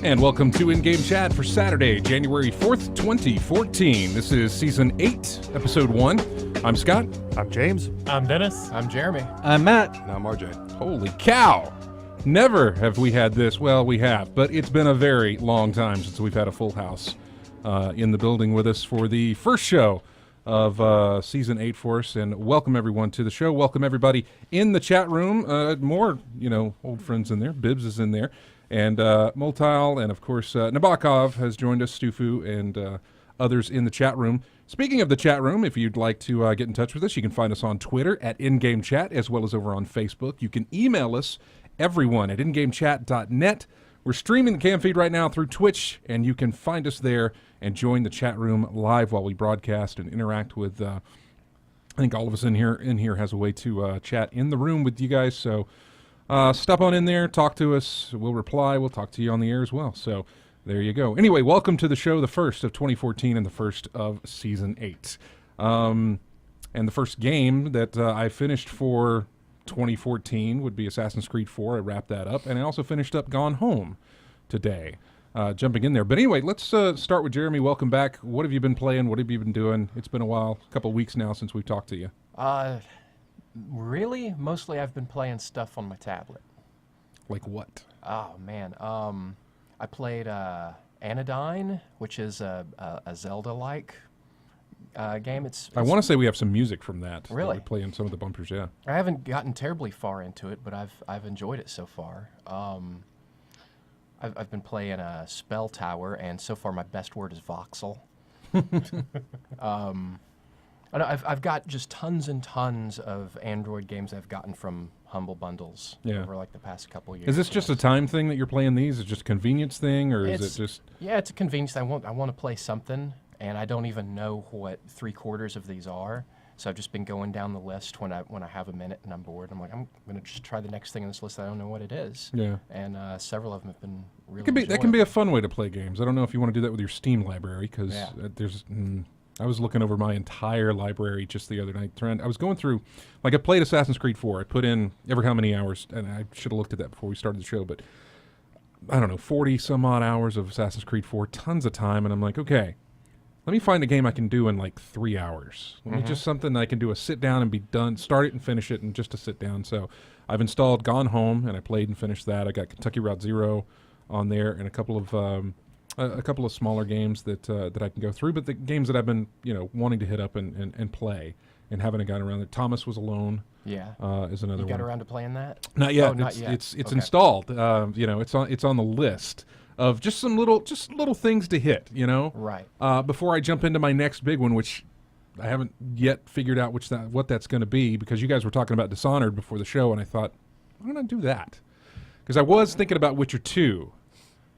And welcome to In-Game Chat for Saturday, January 4th, 2014. This is Season 8, Episode 1. I'm Scott. I'm James. I'm Dennis. I'm Jeremy. I'm Matt. And I'm RJ. Holy cow! Never have we had this. Well, we have, but it's been a very long time since we've had a full house in the building with us for the first show of Season 8 for us. And welcome everyone to the show. Welcome everybody in the chat room. More, old friends in there. Bibbs is in there. And Moltile, and of course Nabokov has joined us, Stufu, and others in the chat room. Speaking of the chat room, if you'd like to get in touch with us, you can find us on Twitter at InGameChat, as well as over on Facebook. You can email us, everyone, at ingamechat.net. We're streaming the cam feed right now through Twitch, and you can find us there and join the chat room live while we broadcast and interact with, I think all of us in here has a way to chat in the room with you guys, so stop on in there, talk to us, we'll reply, we'll talk to you on the air as well. So there you go. Anyway, welcome to the show, the first of 2014 and the first of Season 8. And the first game that I finished for 2014 would be Assassin's Creed 4. I wrapped that up, and I also finished up Gone Home today, jumping in there. But anyway, let's start with Jeremy. Welcome back. What have you been playing? What have you been doing? It's been a while, a couple of weeks now since we've talked to you. Really? Mostly I've been playing stuff on my tablet. Like what? Oh, man. I played Anodyne, which is a Zelda-like game. I want to say we have some music from that. Really? We play in some of the bumpers, yeah. I haven't gotten terribly far into it, but I've enjoyed it so far. I've been playing Spell Tower, and so far my best word is voxel. I know I've got just tons and tons of Android games I've gotten from Humble Bundles over like the past couple years. Is this just a time thing that you're playing these? Is it just a convenience thing, or is it just... Yeah, it's a convenience thing. I want to play something, and I don't even know what 3/4 of these are. So I've just been going down the list when I have a minute and I'm bored. I'm like, I'm going to just try the next thing on this list. I don't know what it is. Yeah. And several of them have been really that can be a fun way to play games. I don't know if you want to do that with your Steam library, because there's... I was looking over my entire library just the other night. I was going through, like I played Assassin's Creed 4. I put in ever how many hours, and I should have looked at that before we started the show, but I don't know, 40 some odd hours of Assassin's Creed 4, tons of time, and I'm like, okay, let me find a game I can do in like 3 hours. Let me just something I can do a sit down and be done, start it and finish it, and just to sit down. So I've installed Gone Home, and I played and finished that. I got Kentucky Route Zero on there, and a couple of smaller games that I can go through, but the games that I've been wanting to hit up and play and haven't gotten around. That Thomas Was Alone. Yeah. Is another one. You got around to playing that? Not yet. Oh, not yet. It's Okay. installed. It's on the list of just some little things to hit. Right. Before I jump into my next big one, which I haven't yet figured out what that's going to be, because you guys were talking about Dishonored before the show, and I thought I'm going to do that because I was thinking about Witcher 2.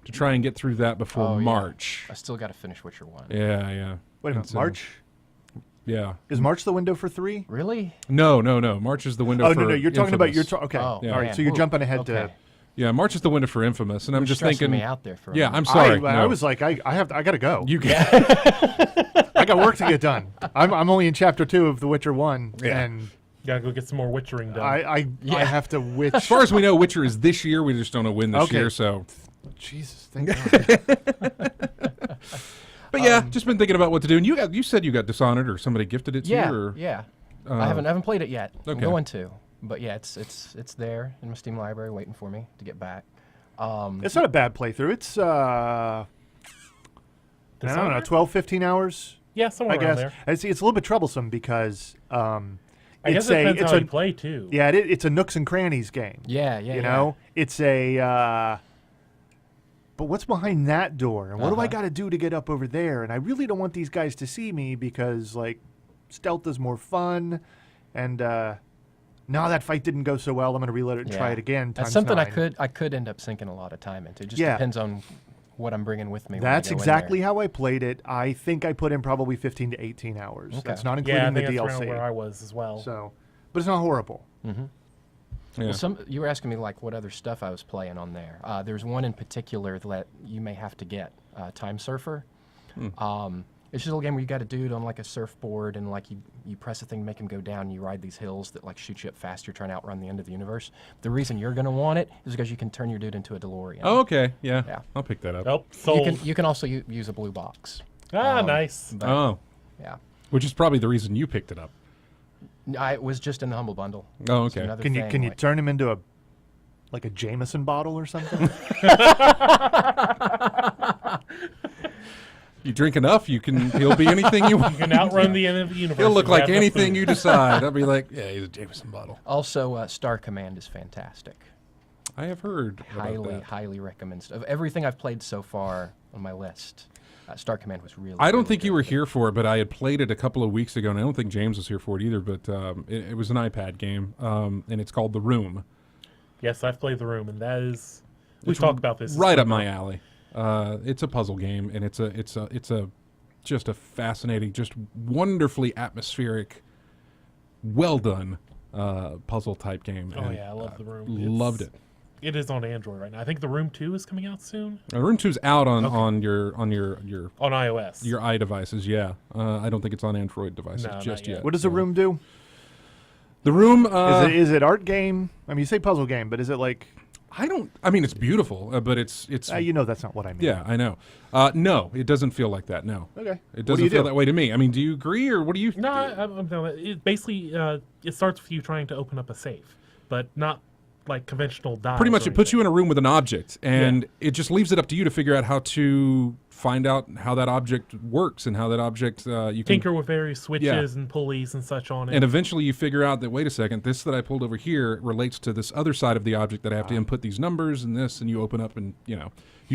To try and get through that before March. I still got to finish Witcher 1. Yeah. Wait a minute, March? Yeah. Is March the window for 3? Really? No. March is the window for no, you're talking about Infamous. okay. Oh, All right, so you're jumping ahead to... Yeah, March is the window for Infamous, and I'm just stressing thinking... me out there for a minute. I'm sorry. I was like, I got to go. You I got work to get done. I'm only in Chapter 2 of The Witcher 1, and... Gotta go get some more Witchering done. I have to witch... As far as we know, Witcher is this year. We just don't know when this year, so... Jesus, thank God. But yeah, just been thinking about what to do. And you said you got Dishonored, or somebody gifted it to you? Or? Yeah. I haven't played it yet. Okay. I'm going to, but yeah, it's there in my Steam library waiting for me to get back. It's not a bad playthrough. It's I don't know, 12, 15 hours. Yeah, somewhere around there. I see. It's a little bit troublesome because I guess it depends how you play too. Yeah, it's a nooks and crannies game. Yeah. You know, it's a. But what's behind that door, and what do I got to do to get up over there? And I really don't want these guys to see me because like stealth is more fun, and no, that fight didn't go so well. I'm going to reload it and try it again. That's something I could end up sinking a lot of time into. It just depends on what I'm bringing with me. That's exactly how I played it. I think I put in probably 15 to 18 hours. Okay. That's not including the DLC. That's around where I was as well. So, but it's not horrible. Mm-hmm. Yeah. Well, you were asking me like what other stuff I was playing on there. There's one in particular that you may have to get, Time Surfer. It's just a little game where you got a dude on like a surfboard and like you press a thing to make him go down and you ride these hills that like shoot you up fast. You're trying to outrun the end of the universe. The reason you're going to want it is because you can turn your dude into a DeLorean. Oh, okay. Yeah. Yeah. I'll pick that up. Oh, sold. You can also use a blue box. Nice. But, Oh. Yeah. Which is probably the reason you picked it up. It was just in the Humble Bundle. Oh, It's okay. another Can you thing, like- turn him into a Jameson bottle or something? You drink enough, he'll be anything you want. You can outrun the end of the universe. He'll look if you like have enough anything food. you decide. I'll be like, yeah, he's a Jameson bottle. Also, Star Command is fantastic. I have heard about that. Highly recommend. Of everything I've played so far on my list, Star Command was really. I don't really think you good. were here for it, but I had played it a couple of weeks ago, and I don't think James was here for it either. But it was an iPad game, and it's called The Room. Yes, I've played The Room, and that is. We've talked about this. Right up my alley. It's a puzzle game, and it's just a fascinating, just wonderfully atmospheric, well done puzzle type game. Oh and, yeah, I love The Room. Loved it. It is on Android right now. I think The Room 2 is coming out soon Room 2's out on Okay. on your on iOS. your iDevices. Yeah, I don't think it's on Android devices No, just not yet. yet. What does the room do? The Room? Is it art game? I mean, you say puzzle game, but is it like? I mean, it's beautiful, but it's. You know, that's not what I mean. Yeah, I know. No, it doesn't feel like that. No. Okay. It What do doesn't you feel do? that way to me. I mean, do you agree, or what do you? No, I'm it basically it starts with you trying to open up a safe, but not like conventional dials. Pretty much, or it puts you anything. in a room with an object, and it just leaves it up to you to figure out how to find out how that object works and how that object you can tinker with various switches and pulleys and such on it. And eventually, you figure out that wait a second, this that I pulled over here relates to this other side of the object that I have to input these numbers and this, and you open up and you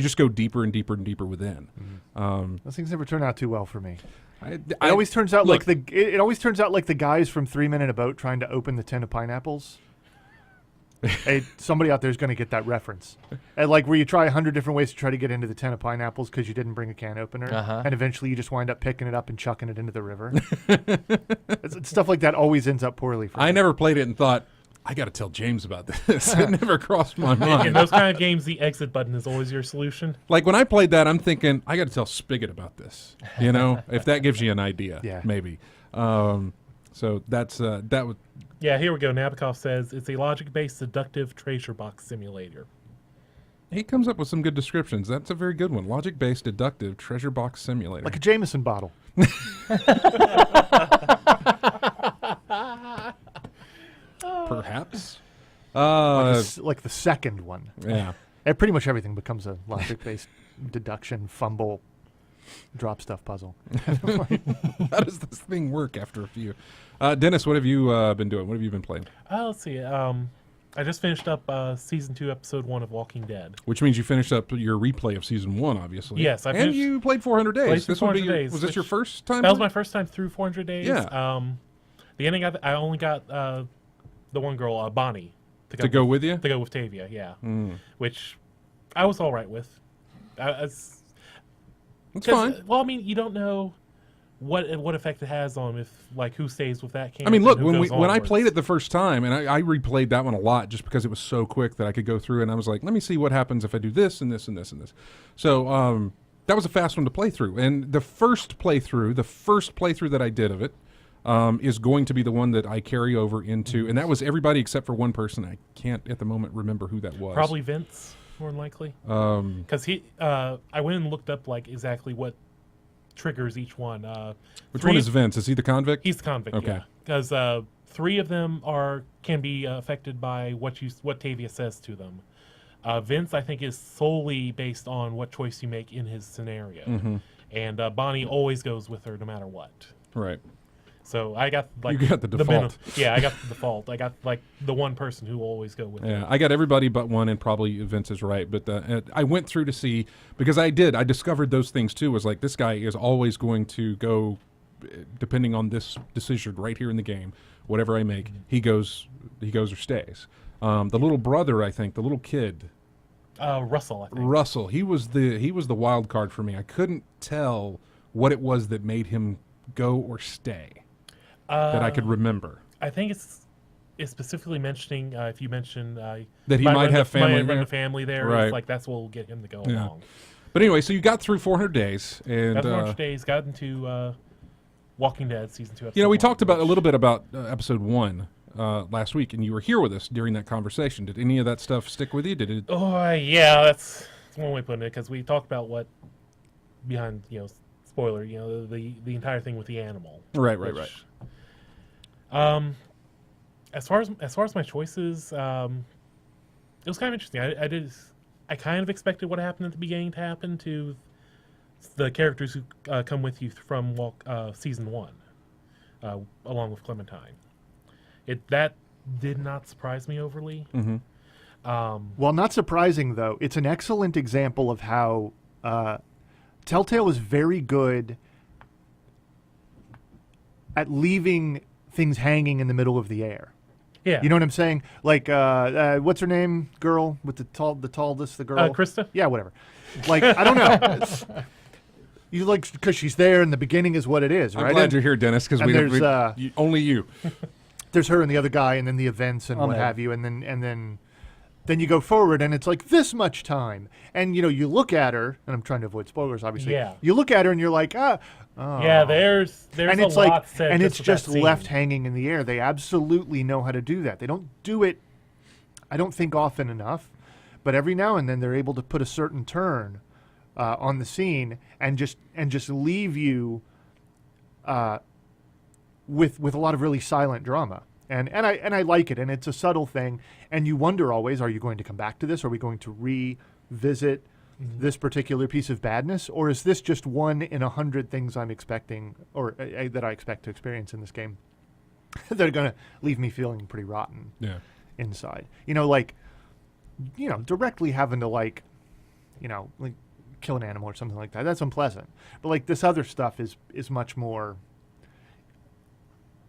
just go deeper and deeper and deeper within. Those things never turn out too well for me. It It always turns out look- it always turns out like the guys from 3 Men in a Boat trying to open the tin of pineapples. Hey, somebody out there is going to get that reference. And like where you try 100 different ways to try to get into the tin of pineapples because you didn't bring a can opener, and eventually you just wind up picking it up and chucking it into the river. It's stuff like that always ends up poorly for me. I never played it and thought I got to tell James about this. It never crossed my mind. in those kind of games, the exit button is always your solution. Like when I played that, I'm thinking I got to tell Spigot about this. If that gives you an idea, Yeah. maybe. So that's that would. Yeah, here we go. Nabokov says it's a logic-based deductive treasure box simulator. He comes up with some good descriptions. That's a very good one. Logic-based deductive treasure box simulator. Like a Jameson bottle. Perhaps. Like the second one. Yeah. And pretty much everything becomes a logic-based deduction, fumble, drop stuff puzzle. How does this thing work after a few? Dennis, what have you been doing? What have you been playing? Let's see. I just finished up season 2, episode 1 of Walking Dead. Which means you finished up your replay of season 1, obviously. Yes, I and finished- you played 400 days. Played through This would be 400 days, was this your which- first time? That was playing? my first time through 400 days. Yeah. The ending, I only got the one girl, Bonnie, to go with you. to go with Tavia. Yeah, which I was all right with. That's fine. Well, I mean, you don't know what effect it has on who stays with that camp. I mean, look, and who goes when I onwards. played it the first time, and I replayed that one a lot just because it was so quick that I could go through, and I was like, let me see what happens if I do this and this and this and this. So that was a fast one to play through. And the first playthrough that I did of it is going to be the one that I carry over into, and that was everybody except for one person. I can't at the moment remember who that was. Probably Vince, more than likely. Because I went and looked up exactly what triggers each one. Which one is Vince? Is he the convict? He's the convict. Okay. Because 3 of them can be affected by what Tavia says to them. Vince, I think, is solely based on what choice you make in his scenario, and Bonnie always goes with her no matter what. Right. So I got You got the default. I got the default. I got the one person who will always go with Yeah, her. I got everybody but one, and probably Vince is right. But I went through to see, because I discovered those things too. Was like, this guy is always going to go, depending on this decision right here in the game, whatever I make, he goes or stays. The little brother, I think, the little kid, Russell, I think. Russell, he was the wild card for me. I couldn't tell what it was that made him go or stay that I could remember. I think it's specifically mentioning if you mention That he might have family run there. a family there. Right. It's like that's what will get him to go Yeah. along. But anyway, so you got through 400 days, and Got 400 days, got into Walking Dead season 2. we 1, talked about a little bit about episode 1 last week, and you were here with us during that conversation. Did any of that stuff stick with you? Did it? Oh yeah, that's one way of putting it, because we talked about what behind spoiler, the entire thing with the animal. Right. As far as my choices, it was kind of interesting. I kind of expected what happened at the beginning to happen to the characters who come with you from season 1, along with Clementine. That did not surprise me overly. Mm-hmm. Well, not surprising, though. It's an excellent example of how Telltale is very good at leaving things hanging in the middle of the air. Yeah. You know what I'm saying? Like, what's her name? Girl with the tallest, the girl? Krista? Yeah, whatever. Like, I don't know. You because she's there and the beginning is what it is, right? I'm glad you're here, Dennis, because only you. There's her and the other guy, and then the events and what have you, and then you go forward, and it's like this much time, and you look at her, and I'm trying to avoid spoilers, obviously. Yeah. You look at her, and you're like, oh. Yeah, there's and a it's lot like, said, and just it's with just that scene. left hanging in the air. They absolutely know how to do that. They don't do it, I don't think, often enough, but every now and then they're able to put a certain turn on the scene and just leave you with a lot of really silent drama. And I like it, and it's a subtle thing, and you wonder always, are you going to come back to this? Are we going to revisit this particular piece of badness, or is this just 1 in 100 things I'm expecting, or that I expect to experience in this game that are going to leave me feeling pretty rotten inside? Directly having to kill an animal or something like that. That's unpleasant. But this other stuff is much more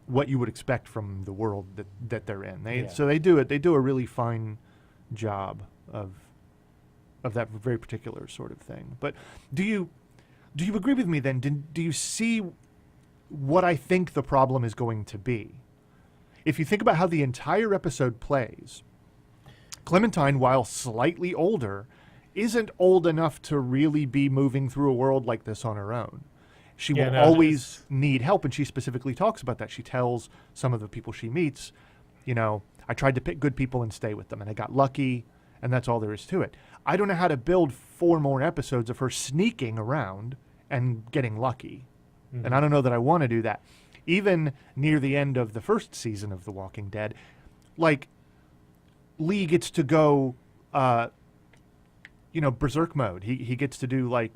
what you would expect from the world that they're in. So they do it. They do a really fine job of that very particular sort of thing. But do you agree with me then? Do you see what I think the problem is going to be? If you think about how the entire episode plays, Clementine, while slightly older, isn't old enough to really be moving through a world like this on her own. She will always need help, and she specifically talks about that. She tells some of the people she meets, I tried to pick good people and stay with them, and I got lucky, and that's all there is to it. I don't know how to build 4 more episodes of her sneaking around and getting lucky, and I don't know that I want to do that. Even near the end of the first season of The Walking Dead, Lee gets to go, berserk mode. He gets to do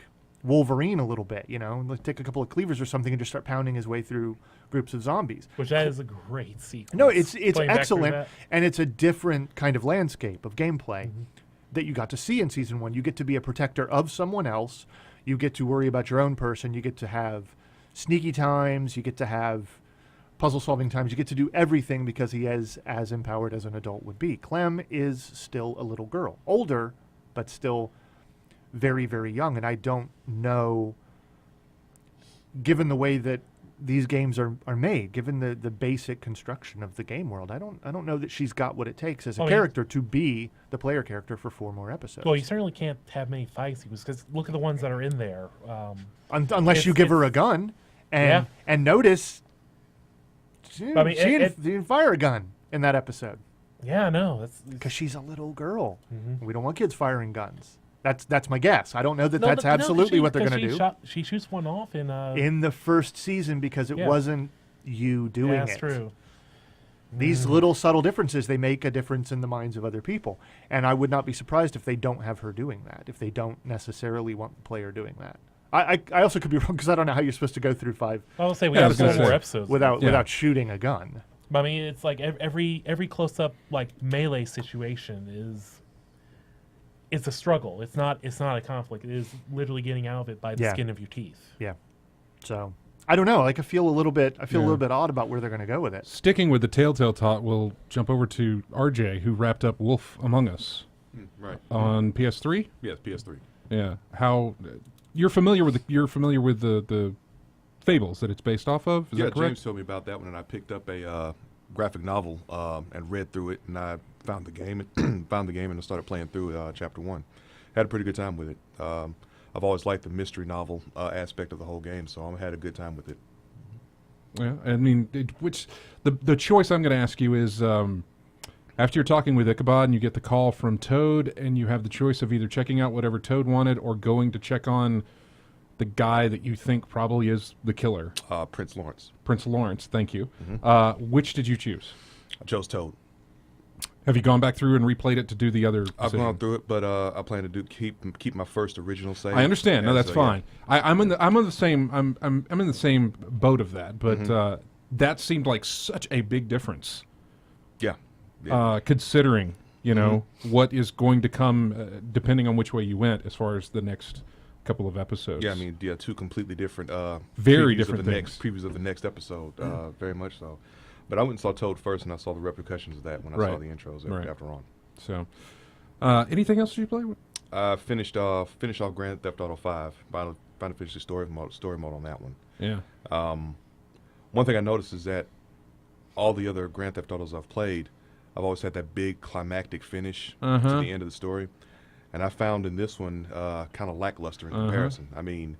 Wolverine a little bit, take a couple of cleavers or something and just start pounding his way through groups of zombies. Which that is a great sequence. No, it's excellent, and it's a different kind of landscape of gameplay that you got to see in season 1. You get to be a protector of someone else. You get to worry about your own person. You get to have sneaky times. You get to have puzzle-solving times. You get to do everything because he is as empowered as an adult would be. Clem is still a little girl, older, but still very, very young, and I don't know, given the way that these games are made, given the basic construction of the game world, I don't know that she's got what it takes as a character to be the player character for 4 more episodes. Well, you certainly can't have many fight sequences, because look at the ones that are in there. Unless you give her a gun, and notice she didn't fire a gun in that episode. Yeah, no, that's because she's a little girl. We don't want kids firing guns. That's my guess. I don't know that that's absolutely what they're going to do. She shoots one off in the first season because it wasn't you doing it. That's true. These little subtle differences, they make a difference in the minds of other people. And I would not be surprised if they don't have her doing that, if they don't necessarily want the player doing that. I also could be wrong because I don't know how you're supposed to go through 5 I'll say we have 4 more episodes without shooting a gun. But I mean, it's like every close-up melee situation it's a struggle. It's not a conflict. It is literally getting out of it by the skin of your teeth. Yeah. So I don't know. I feel a little bit odd about where they're going to go with it. Sticking with the Telltale talk, we'll jump over to RJ, who wrapped up Wolf Among Us. Right. On PS3. Yes, PS3. Yeah. How you're familiar with the fables that it's based off of? Is that correct? James told me about that one, and I picked up a graphic novel and read through it, and I found the game and started playing through chapter 1. Had a pretty good time with it. I've always liked the mystery novel aspect of the whole game, so I had a good time with it. Yeah, I mean, the choice I'm going to ask you is, after you're talking with Ichabod and you get the call from Toad, and you have the choice of either checking out whatever Toad wanted or going to check on the guy that you think probably is the killer. Prince Lawrence. Prince Lawrence, thank you. Which did you choose? I chose Toad. Have you gone back through and replayed it to do the other I've decision? gone through it, but I plan to keep my first original save. I understand. No, that's Yeah. fine. I'm in the same boat of that, but that seemed like such a big difference. Yeah. Considering what is going to come, depending on which way you went, as far as the next couple of episodes. Yeah, I mean, two completely different, very previews different of the things. previews of the next episode, very much so. But I went and saw Toad first, and I saw the repercussions of that when I saw Right. the intros Right. after on. So, anything else you play with? I finished off Grand Theft Auto 5. Finally finished the story mode on that one. Yeah. One thing I noticed is that all the other Grand Theft Autos I've played, I've always had that big climactic finish to the end of the story. And I found in this one kind of lackluster in comparison. I mean,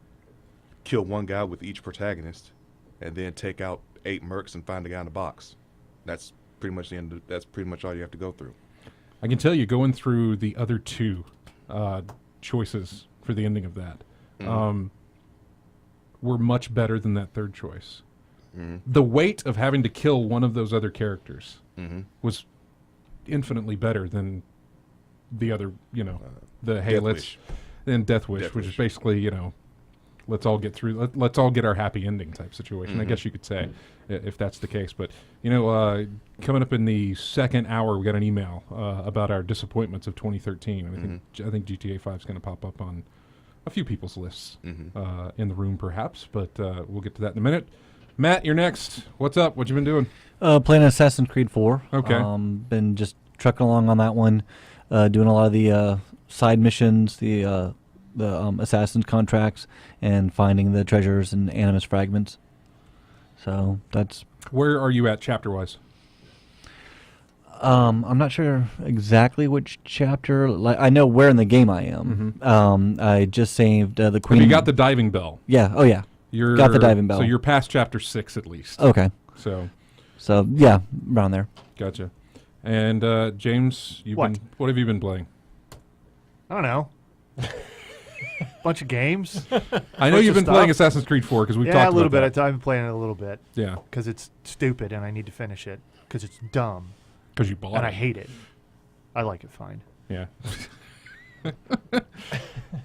kill one guy with each protagonist, and then take out 8 mercs and find the guy in the box. That's pretty much the end. That's pretty much all you have to go through. I can tell you, going through the other two choices for the ending of that were much better than that third choice. The weight of having to kill one of those other characters was infinitely better than the other, the hey, Death let's Wish. then Death Wish, Death which is Wish. basically, let's all get through, let's all get our happy ending type situation. I guess you could say, if that's the case. But coming up in the second hour, we got an email about our disappointments of 2013, and I think GTA 5 is going to pop up on a few people's lists in the room, perhaps. But we'll get to that in a minute. Matt, you're next. What's up? What you been doing? Playing Assassin's Creed 4. Okay. Been just trucking along on that one, doing a lot of the side missions, the assassin's contracts, and finding the treasures and animus fragments. So that's. Where are you at chapter-wise? I'm not sure exactly which chapter. Like, I know where in the game I am. I just saved the Queen. Have you got the diving bell? Yeah. Oh yeah. You're, Got the diving bell. So you're past chapter 6 at least. Okay. So Yeah, around there. gotcha. And James, what have you been playing? I don't know. Bunch of games. I know Bunch you've of been playing stuff. Assassin's Creed 4 because we've Yeah, talked a little about bit. that. I've been playing it a little bit Yeah, because it's stupid and I need to finish it because it's dumb because you bought and it. I hate it. I like it fine. Yeah. Is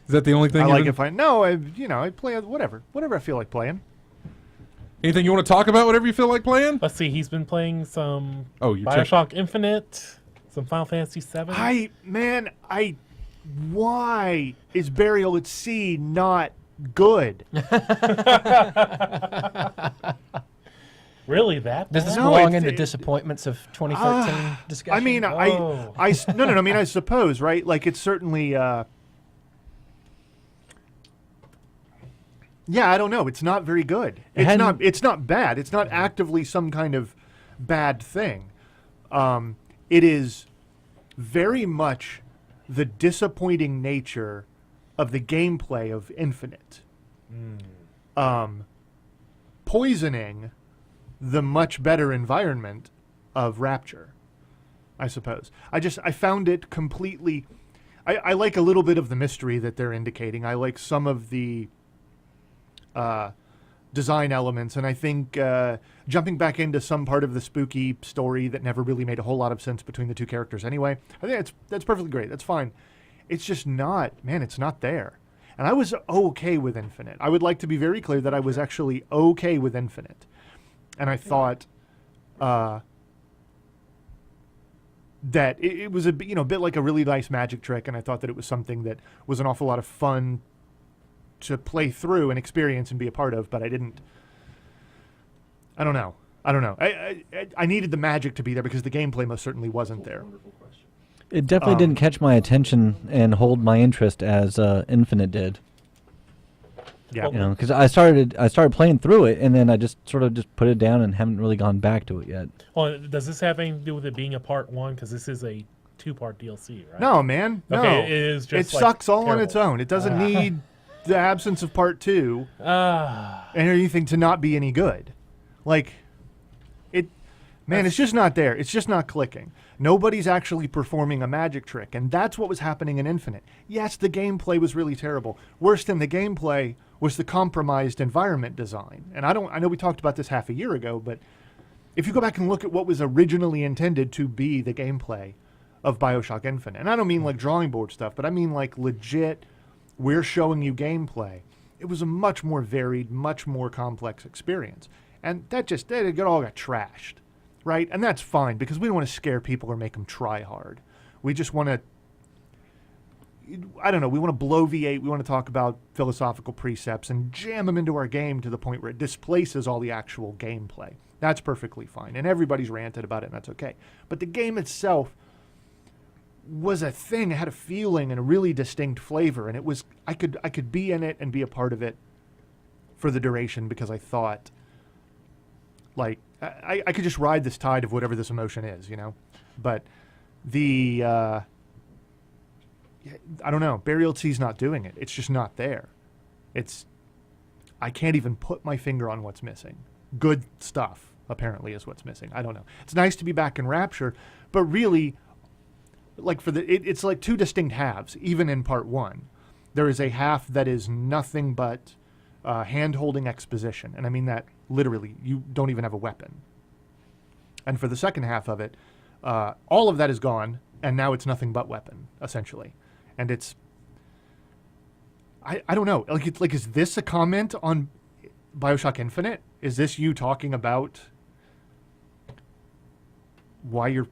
that the only thing? I you've like been- it fine. No, I play it whatever I feel like playing. Anything you want to talk about? Whatever you feel like playing? Let's see. He's been playing some Oh, you Bioshock Infinite, some Final Fantasy VII. Why is Burial at Sea not good? Really, that? Does this bad? No, belong in it- the disappointments of 2013 discussion? I mean, Oh. no. I mean, I suppose, right? Like, it's certainly. Yeah, I don't know. It's not very good. It's not bad. It's not actively some kind of bad thing. It is very much the disappointing nature of the gameplay of Infinite. Poisoning the much better environment of Rapture, I suppose. I found it completely. I like a little bit of the mystery that they're indicating. I like some of the design elements, and I think jumping back into some part of the spooky story that never really made a whole lot of sense between the two characters anyway, I think that's perfectly great. That's fine. It's just not, man, it's not there. And I was okay with Infinite. I would like to be very clear that I was actually okay with Infinite. And I thought that it was a bit like a really nice magic trick, and I thought that it was something that was an awful lot of fun to play through and experience and be a part of, but I don't know. I needed the magic to be there because the gameplay most certainly wasn't there. It definitely didn't catch my attention and hold my interest as Infinite did. Yeah. You know, because I started playing through it, and then I just sort of just put it down and haven't really gone back to it yet. Well, does this have anything to do with it being a part one? Because this is a 2-part DLC, right? No, man. No. Okay, it is just It like, sucks all on its terrible. own. It doesn't need the absence of part 2 and anything to not be any good. Like, it's just not there. It's just not clicking. Nobody's actually performing a magic trick, and that's what was happening in Infinite. Yes, the gameplay was really terrible. Worse than the gameplay was the compromised environment design. And I know we talked about this half a year ago, but if you go back and look at what was originally intended to be the gameplay of BioShock Infinite, and I don't mean like drawing board stuff, but I mean like legit, we're showing you gameplay. It was a much more varied, much more complex experience. And it all got trashed, right? And that's fine, because we don't want to scare people or make them try hard. We just want to, I don't know, we want to bloviate, we want to talk about philosophical precepts and jam them into our game to the point where it displaces all the actual gameplay. That's perfectly fine. And everybody's ranted about it, and that's okay. But the game itself was a thing. It had a feeling and a really distinct flavor, and it was, I could be in it and be a part of it for the duration, because I thought, like, I could just ride this tide of whatever this emotion is, you know? But the, I don't know, Burial at Sea's not doing it. It's just not there. I can't even put my finger on what's missing. Good stuff, apparently, is what's missing. I don't know. It's nice to be back in Rapture, but really, like, it's like two distinct halves, even in part 1. There is a half that is nothing but hand-holding exposition, and I mean that literally. You don't even have a weapon. And for the second half of it, all of that is gone, and now it's nothing but weapon, essentially. And it's, I don't know, like is this a comment on BioShock Infinite? Is this you talking about why your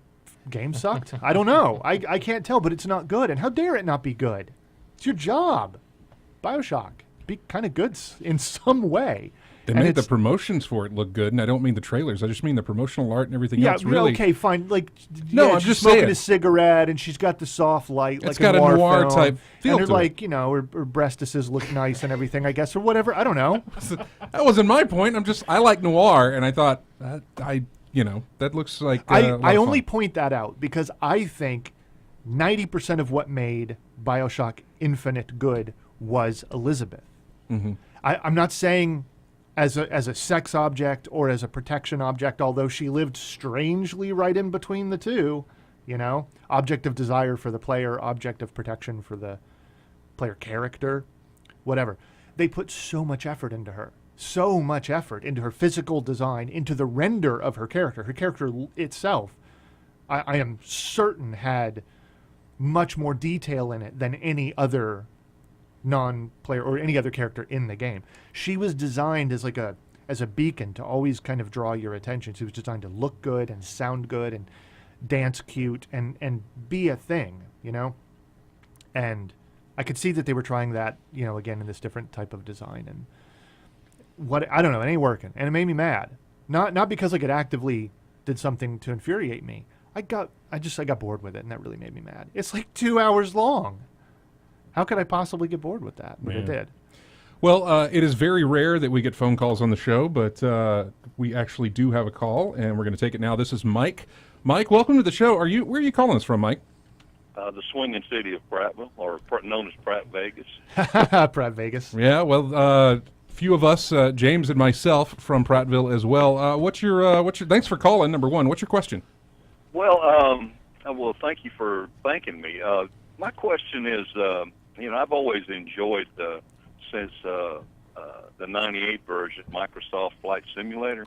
game sucked? I don't know. I can't tell, but it's not good. And how dare it not be good? It's your job. BioShock. Be kind of good in some way. They made the promotions for it look good, and I don't mean the trailers. I just mean the promotional art and everything else. Yeah, really. Okay, fine. Like, no, yeah, I'm she's just smoking saying. a cigarette, and she's got the soft light, It's like got a a noir film, type feel and to her, it. like, you know, her breastises look nice and everything, I guess, or whatever. I don't know. That wasn't my point. I like noir, and I thought that looks like. I only point that out because I think 90% of what made BioShock Infinite good was Elizabeth. Mm-hmm. I'm not saying as a sex object or as a protection object, although she lived strangely right in between the two, you know, object of desire for the player, object of protection for the player character, whatever. They put so much effort into her, so much effort into her physical design, into the render of her character. Her character itself, I am certain, had much more detail in it than any other non-player or any other character in the game. She was designed as a beacon to always kind of draw your attention. She was designed to look good and sound good and dance cute and be a thing, you know? And I could see that they were trying that, you know, again in this different type of design. And I don't know, it ain't working. And it made me mad. Not because like it actively did something to infuriate me. I got bored with it, and that really made me mad. It's like 2 hours long. How could I possibly get bored with that? But it did. Well, it is very rare that we get phone calls on the show, but we actually do have a call, and we're going to take it now. This is Mike. Mike, welcome to the show. Where are you calling us from, Mike? The swinging city of Prattville, or known as Pratt Vegas. Pratt Vegas. Yeah, well, few of us, James and myself, from Prattville as well. What's your? Thanks for calling. Number one, what's your question? Well, thank you for thanking me. My question is, I've always enjoyed since the '98 version Microsoft Flight Simulator,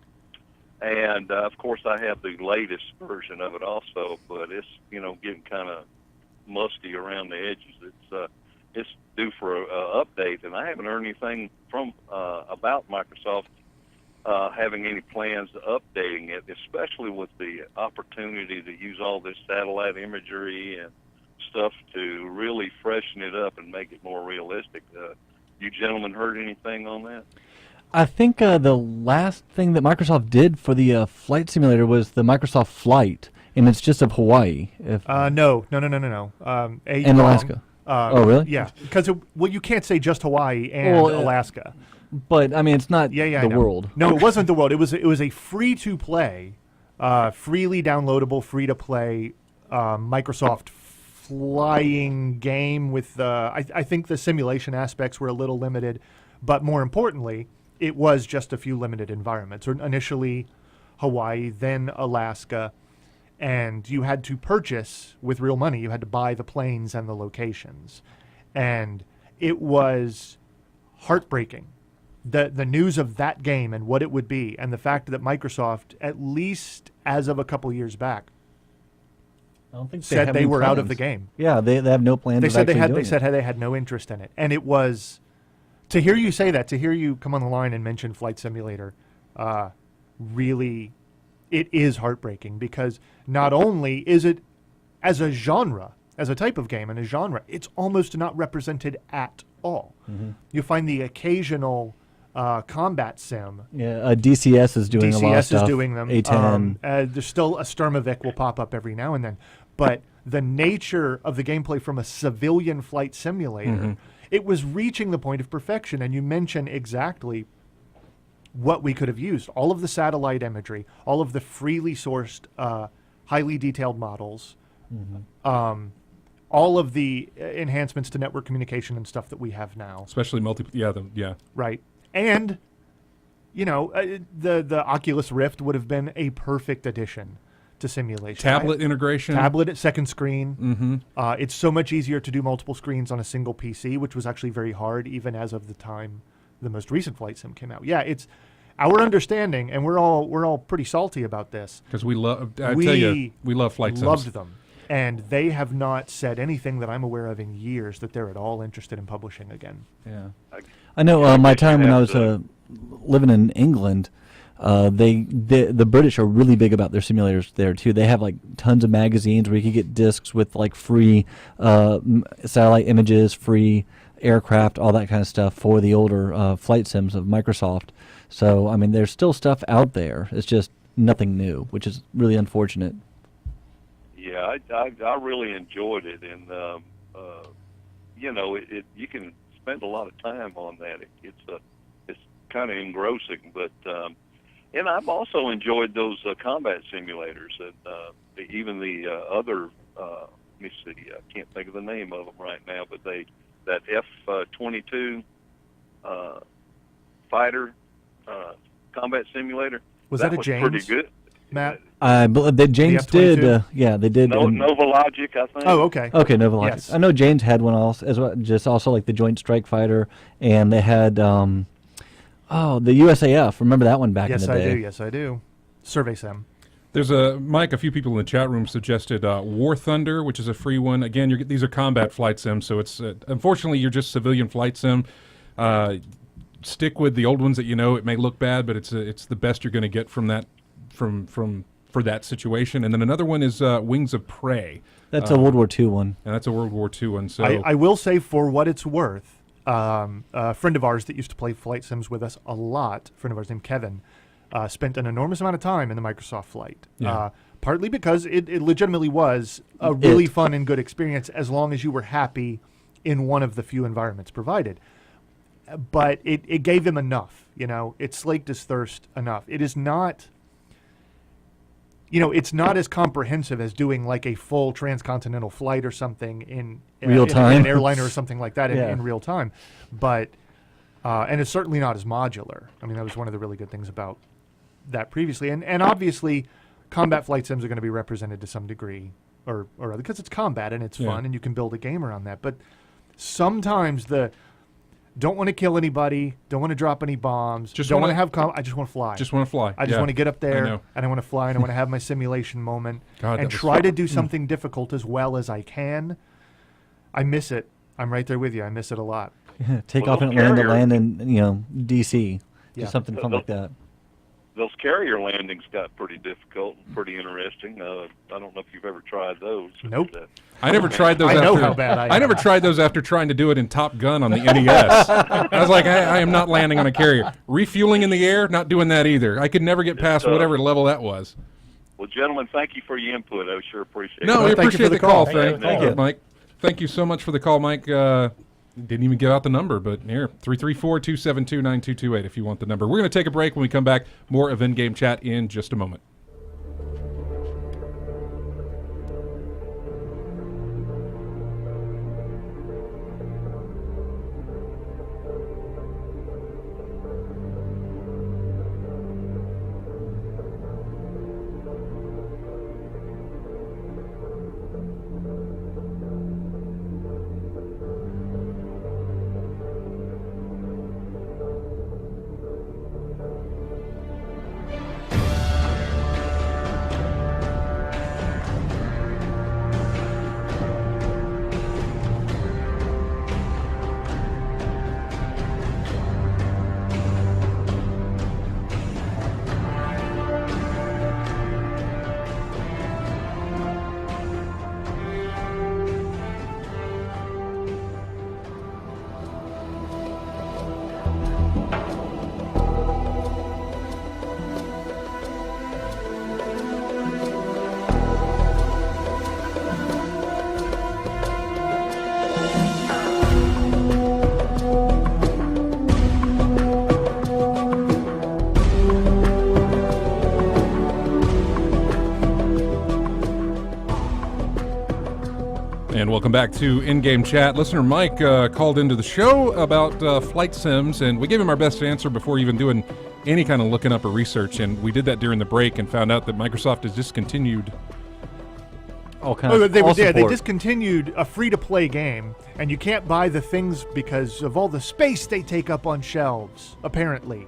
and of course I have the latest version of it also, but it's getting kind of musty around the edges. It's due for a update, and I haven't heard anything from about Microsoft having any plans of updating it, especially with the opportunity to use all this satellite imagery and stuff to really freshen it up and make it more realistic. You gentlemen heard anything on that? I think the last thing that Microsoft did for the flight simulator was the Microsoft Flight, and it's just of Hawaii. No. And Alaska. Oh, really? Yeah, because you can't say just Hawaii and Alaska. But I mean, it's not the world. No, it wasn't the world. It was a free-to-play, freely downloadable, free-to-play Microsoft flying game with I think the simulation aspects were a little limited, but more importantly, it was just a few limited environments. Or initially Hawaii, then Alaska, and you had to purchase with real money. You had to buy the planes and the locations, and it was heartbreaking. The news of that game and what it would be, and the fact that Microsoft, at least as of a couple years back, I don't think said have they any were out of plans. the game. Yeah, they have no plans. They of said they actually had doing they it. said they had no interest in it, and it was to hear you say that, to hear you come on the line and mention Flight Simulator, really, it is heartbreaking, because not only is it as a genre, as a type of game and a genre, it's almost not represented at all. Mm-hmm. You find the occasional combat sim. Yeah, DCS is doing a lot of DCS stuff. is doing them. A10. There's still a Sturmovik will pop up every now and then, but the nature of the gameplay from a civilian flight simulator, it was reaching the point of perfection. And you mention exactly what we could have used: all of the satellite imagery, all of the freely sourced, highly detailed models, all of the enhancements to network communication and stuff that we have now. Especially Right. And, you know, the Oculus Rift would have been a perfect addition to simulation. tablet integration. Tablet at second screen. It's so much easier to do multiple screens on a single PC, which was actually very hard, even as of the time the most recent flight sim came out. Yeah, it's our understanding, and we're all pretty salty about this. Because we love, I tell you, we love flight sims. Loved them. And they have not said anything that I'm aware of in years that they're at all interested in publishing again. Yeah, I know. My time when I was living in England, the British are really big about their simulators there too. They have like tons of magazines where you can get discs with like free satellite images, free aircraft, all that kind of stuff for the older flight sims of Microsoft. So I mean, there's still stuff out there. It's just nothing new, which is really unfortunate. Yeah, I really enjoyed it, and you know, you can spend a lot of time on that. It's kind of engrossing, but and I've also enjoyed those combat simulators, and even the other. Let me see, I can't think of the name of them right now, but that F-22 fighter combat simulator. Was that a was James? pretty good. Matt? I believe that James F-22? did. Yeah, they did. Novalogic, I think. Oh, okay. Okay, Novalogic. Yes. I know James had one also, as well, just also like the Joint Strike Fighter, and they had the USAF. Remember that one back in the day? Yes, I do. Survey sim. There's Mike, a few people in the chat room suggested War Thunder, which is a free one. Again, these are combat flight sims, so it's unfortunately you're just civilian flight sim. Stick with the old ones that you know. It may look bad, but it's the best you're going to get from that for that situation. And then another one is Wings of Prey. That's a World War II one. And that's a World War II one. So I will say, for what it's worth, a friend of ours that used to play flight sims with us a lot, a friend of ours named Kevin, spent an enormous amount of time in the Microsoft flight. Yeah. Partly because it legitimately was a really fun and good experience, as long as you were happy in one of the few environments provided. But it gave him enough, you know. It slaked his thirst enough. It is not, you know, it's not as comprehensive as doing like a full transcontinental flight or something in real time, in an airliner or something like that Yeah. in real time. But and it's certainly not as modular. I mean, that was one of the really good things about that previously. And obviously, combat flight sims are going to be represented to some degree or other, because it's combat and it's fun and you can build a game around that. But sometimes don't want to kill anybody, don't want to drop any bombs, don't want to have I just want to fly. just want to fly. I just want to get up there know. and I want to fly and I want to have my simulation moment God, and that was try fun. to do something difficult as well as I can. I miss it. I'm right there with you. I miss it a lot. Take Well, off and those land in DC. Yeah. Just something fun like that. Those carrier landings got pretty difficult and pretty interesting. I don't know if you've ever tried those. Nope. But, I never tried those. I know after, how bad I am. never tried those after trying to do it in Top Gun on the NES. I was like, I am not landing on a carrier. Refueling in the air, not doing that either. I could never get past whatever level that was. well, gentlemen, thank you for your input. I sure appreciate it. No, we Thank you appreciate for the the call. call. Thank you, Mike. Thank you so much for the call, Mike. Didn't even give out the number, but here, 334-272-9228 if you want the number. We're going to take a break. When we come back, more of In-Game Chat in just a moment. Welcome back to In-Game Chat. Listener Mike called into the show about flight sims, and we gave him our best answer before even doing any kind of looking up or research, and we did that during the break and found out that Microsoft has discontinued All kinds of They support. discontinued a free-to-play game, and you can't buy the things because of all the space they take up on shelves. Apparently,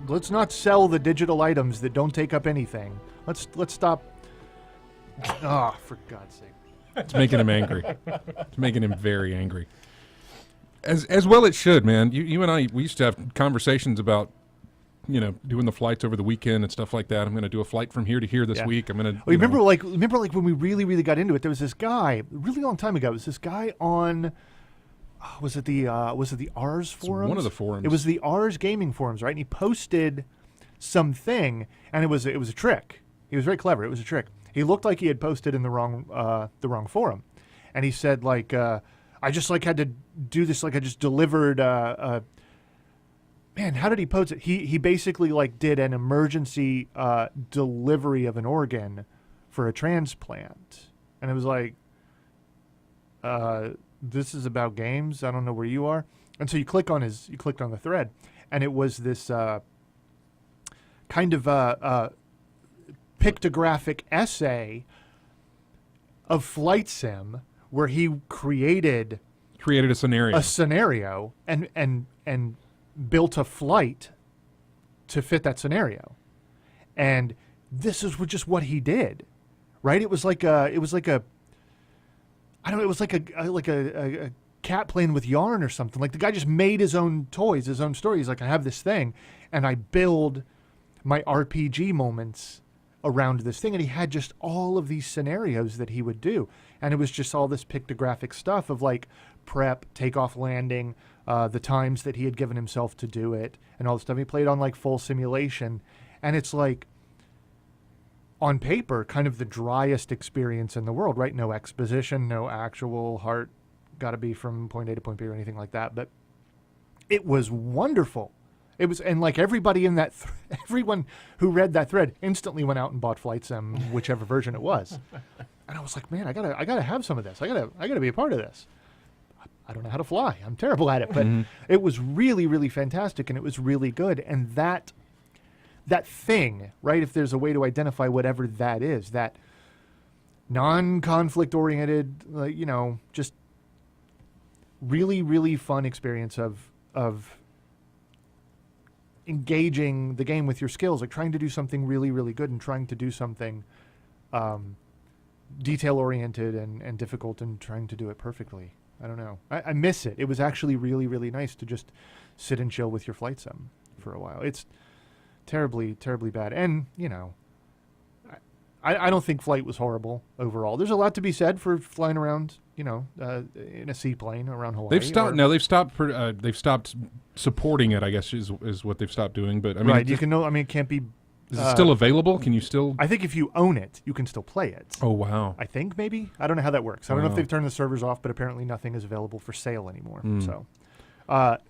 let's not sell the digital items that don't take up anything. Let's stop. Oh, for God's sake! It's making him angry. It's making him very angry. As well it should, man. You and I, we used to have conversations about, doing the flights over the weekend and stuff like that. I'm going to do a flight from here to here this week. I'm going to. Remember when we really got into it? There was this guy, a really long time ago. It was this guy on. Was it the Rs forums? One of the forums. It was the Rs gaming forums, right? And he posted something, and it was a trick. He was very clever. It was a trick. He looked like he had posted in the wrong forum, and he said I just had to do this, I just delivered. Man, how did he post it? He basically did an emergency delivery of an organ for a transplant, and it was this is about games. I don't know where you are, and so you clicked on the thread, and it was this kind of pictographic essay of flight sim where he created a scenario. and built a flight to fit that scenario. And this is just what he did, right? It was like a cat playing with yarn or something. Like the guy just made his own toys, his own story. He's like, I have this thing and I build my RPG moments around this thing, and he had just all of these scenarios that he would do, and it was just all this pictographic stuff of prep, takeoff, landing, the times that he had given himself to do it, and all the stuff. He played on full simulation, and it's on paper kind of the driest experience in the world, right? No exposition, no actual heart, got to be from point A to point B or anything like that, but it was wonderful. It was, and everybody in that, everyone who read that thread instantly went out and bought Flight Sim, whichever version it was. And I was like, man, I gotta have some of this. I gotta be a part of this. I don't know how to fly. I'm terrible at it, but it was really, really fantastic, and it was really good. And that thing, right? If there's a way to identify whatever that is, that non-conflict oriented, just really, really fun experience of engaging the game with your skills, trying to do something really, really good and trying to do something detail-oriented and difficult and trying to do it perfectly. I don't know. I miss it. It was actually really, really nice to just sit and chill with your flight sim for a while. It's terribly, terribly bad. And, I don't think flight was horrible overall. There's a lot to be said for flying around, in a seaplane around Hawaii. They've stopped supporting it, I guess, is what they've stopped doing. But I mean, right? It can't be. Is it still available? Can you still? I think if you own it, you can still play it. Oh wow! I think maybe. I don't know how that works. I don't know if they've turned the servers off, but apparently nothing is available for sale anymore. So,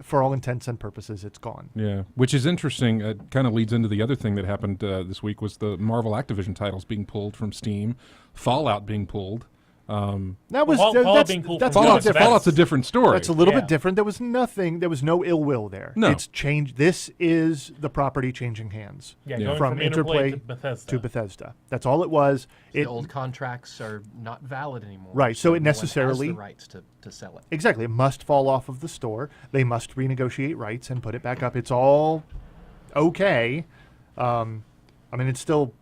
for all intents and purposes, it's gone. Yeah, which is interesting. It kind of leads into the other thing that happened this week was the Marvel Activision titles being pulled from Steam, Fallout being pulled. That was Fallout being pulled that's from a little Fallout's different. Fallout's a different story. That's a little Yeah. bit different. There was no ill will there. No. It's changed. This is the property changing hands Going from Interplay Interplay to Bethesda. to Bethesda. That's all it was. The old contracts are not valid anymore. Right, so it no one has necessarily- the rights to sell it. Exactly. It must fall off of the store. They must renegotiate rights and put it back up. It's all okay. I mean, it's still,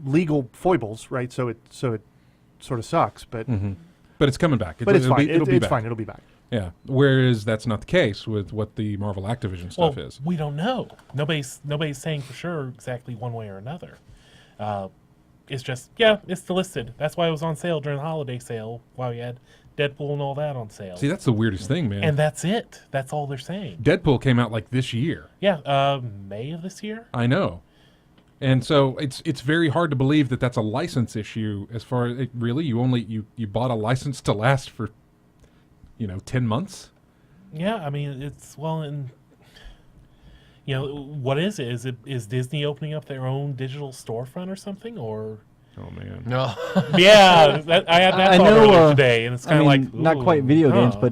legal foibles, right? So it sort of sucks, but but it's coming back. but it's it'll fine. Be, it'll be It's back. fine. It'll be back. Yeah. Whereas that's not the case with what the Marvel Activision stuff is. We don't know. Nobody's saying for sure exactly one way or another. It's just it's listed. That's why it was on sale during the holiday sale. While we had Deadpool and all that on sale. See, that's the weirdest thing, man. And that's it. That's all they're saying. Deadpool came out this year. Yeah, May of this year. I know. And so it's very hard to believe that that's a license issue. As far as really, you bought a license to last for 10 months. Yeah, I mean and what is it? Is Disney opening up their own digital storefront or something, or Oh man. No. Yeah, I had that I thought know, earlier today, and it's I kind of mean, like not quite ooh, video games, huh.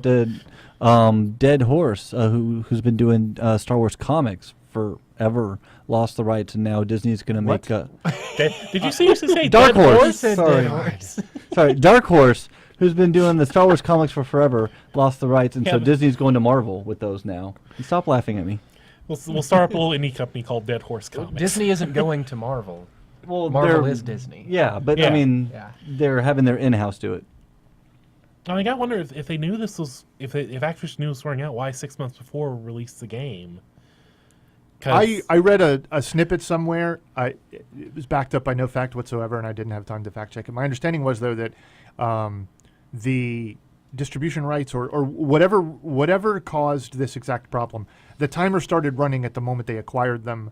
but Dead Horse, who's been doing Star Wars comics forever, lost the rights, and now Disney's going to make Did you seriously say Dark Dead Horse. Said Sorry, Dead Horse. sorry, Dark Horse, who's been doing the Star Wars comics for forever, lost the rights, and Yeah, so but- Disney's going to Marvel with those now. Stop laughing at me. We'll start up a little indie company called Dead Horse Comics. Disney isn't going to Marvel. Well, Marvel is Disney. Yeah, but Yeah. I mean, Yeah. they're having their in-house do it. I mean, I wonder if they knew this was if Activision knew it was running out, why 6 months before release the game? 'Cause- I read a snippet somewhere. It was backed up by no fact whatsoever, and I didn't have time to fact check it. My understanding was, though, that the distribution rights or whatever caused this exact problem, the timer started running at the moment they acquired them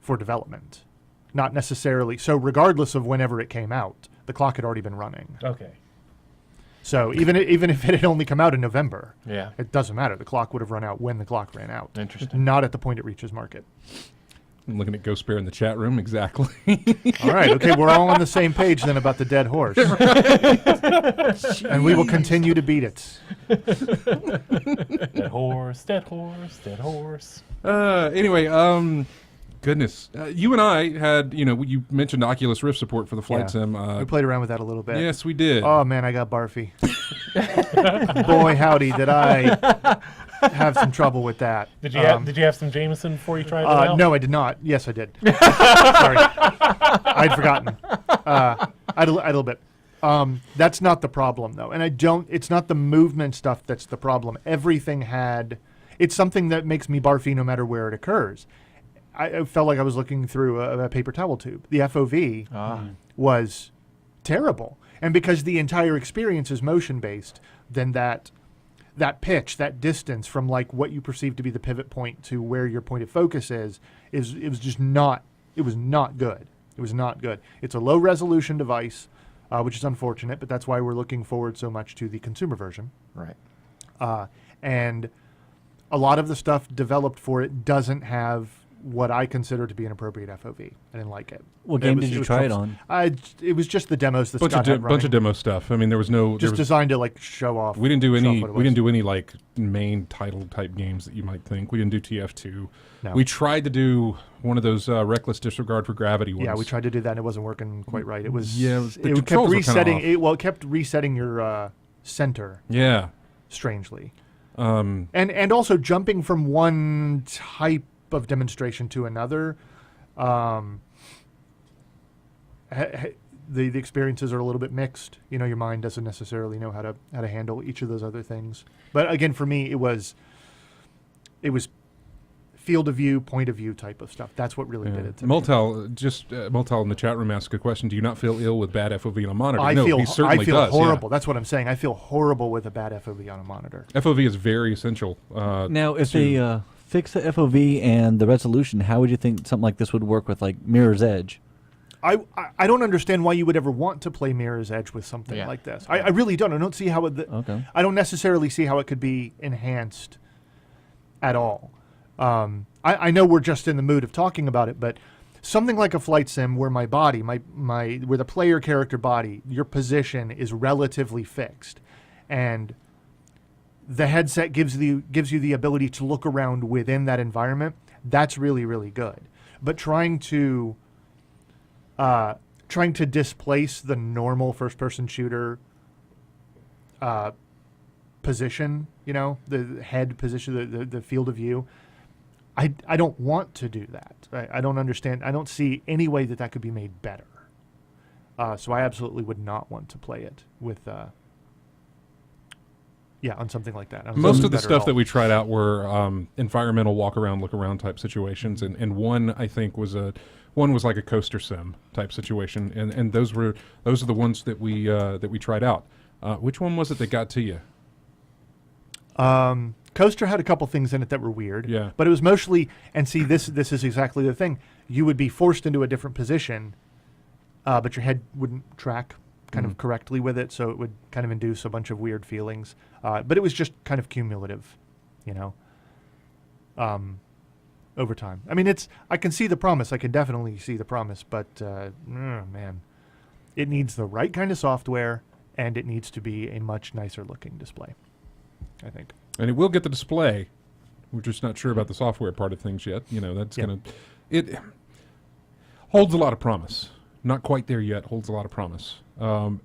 for development, not necessarily. So regardless of whenever it came out, the clock had already been running. Okay. So even if it had only come out in November, Yeah. it doesn't matter. The clock would have run out when the clock ran out. Interesting. Not at the point it reaches market. I'm looking at Ghost Bear in the chat room. Exactly. All right, okay, we're all on the same page then about the dead horse. And we will continue to beat it. Dead horse, dead horse, dead horse. Anyway, goodness, you and I had, you mentioned Oculus Rift support for the flight Yeah. sim. We played around with that a little bit. Yes, we did. Oh man, I got barfy. Boy, howdy, did I have some trouble with that. Did you have some Jameson before you tried it out? No, I did not. Yes, I did. Sorry, I'd forgotten. I had a little bit. That's not the problem though, and it's not the movement stuff that's the problem. Everything it's something that makes me barfy no matter where it occurs. I felt like I was looking through a paper towel tube. The FOV was terrible, and because the entire experience is motion based, then that pitch, that distance from like what you perceive to be the pivot point to where your point of focus is it was just not. It was not good. It was not good. It's a low resolution device, which is unfortunate, but that's why we're looking forward so much to the consumer version. Right. And a lot of the stuff developed for it doesn't have what I consider to be an appropriate FOV. I didn't like it. What game did you try it on? It was just the demos that bunch Scott had bunch of running. demo stuff. I mean, there was no Just designed to like show off. we didn't do show off any what it we didn't was. do any like main title type games that you might think. We didn't do TF2. No. We tried to do one of those reckless disregard for gravity ones. Yeah, we tried to do that and it wasn't working quite right. It was Yeah, the it kept controls were kinda resetting off. it kept resetting your center Yeah. strangely. And also jumping from one type of demonstration to another, the experiences are a little bit mixed. Your mind doesn't necessarily know how to handle each of those other things. But again, for me, it was field of view, point of view type of stuff. That's what really did it to me. Multal in the chat room asked a question. Do you not feel ill with bad FOV on a monitor? I No, feel he certainly does. horrible. That's what I'm saying. I feel horrible with a bad FOV on a monitor. Yeah. FOV is very essential. Now, if they fix the FOV and the resolution, how would you think something like this would work with like Mirror's Edge? I don't understand why you would ever want to play Mirror's Edge with something Yeah. like this. I really don't. I don't see how it. Okay. I don't necessarily see how it could be enhanced at all. I know we're just in the mood of talking about it, but something like a flight sim where my body, where the player character body, your position is relatively fixed, and the headset gives you the ability to look around within that environment. That's really, really good. But trying to displace the normal first-person shooter position, the head position, the field of view, I don't want to do that. I don't understand. I don't see any way that could be made better. So I absolutely would not want to play it with, on something like that. Most of the stuff that we tried out were environmental walk-around, look-around type situations, and one I think was like a coaster sim type situation, and those are the ones that we tried out. Which one was it that got to you? Coaster had a couple things in it that were weird. Yeah. But it was mostly, and see, this is exactly the thing. You would be forced into a different position, but your head wouldn't track kind of correctly with it, so it would kind of induce a bunch of weird feelings. But it was just kind of cumulative, over time. I mean, I can see the promise. I can definitely see the promise, but, man. It needs the right kind of software, and it needs to be a much nicer looking display, I think. And it will get the display. We're just not sure about the software part of things yet. That's Yeah. going to... It holds a lot of promise. Not quite there yet. Holds a lot of promise.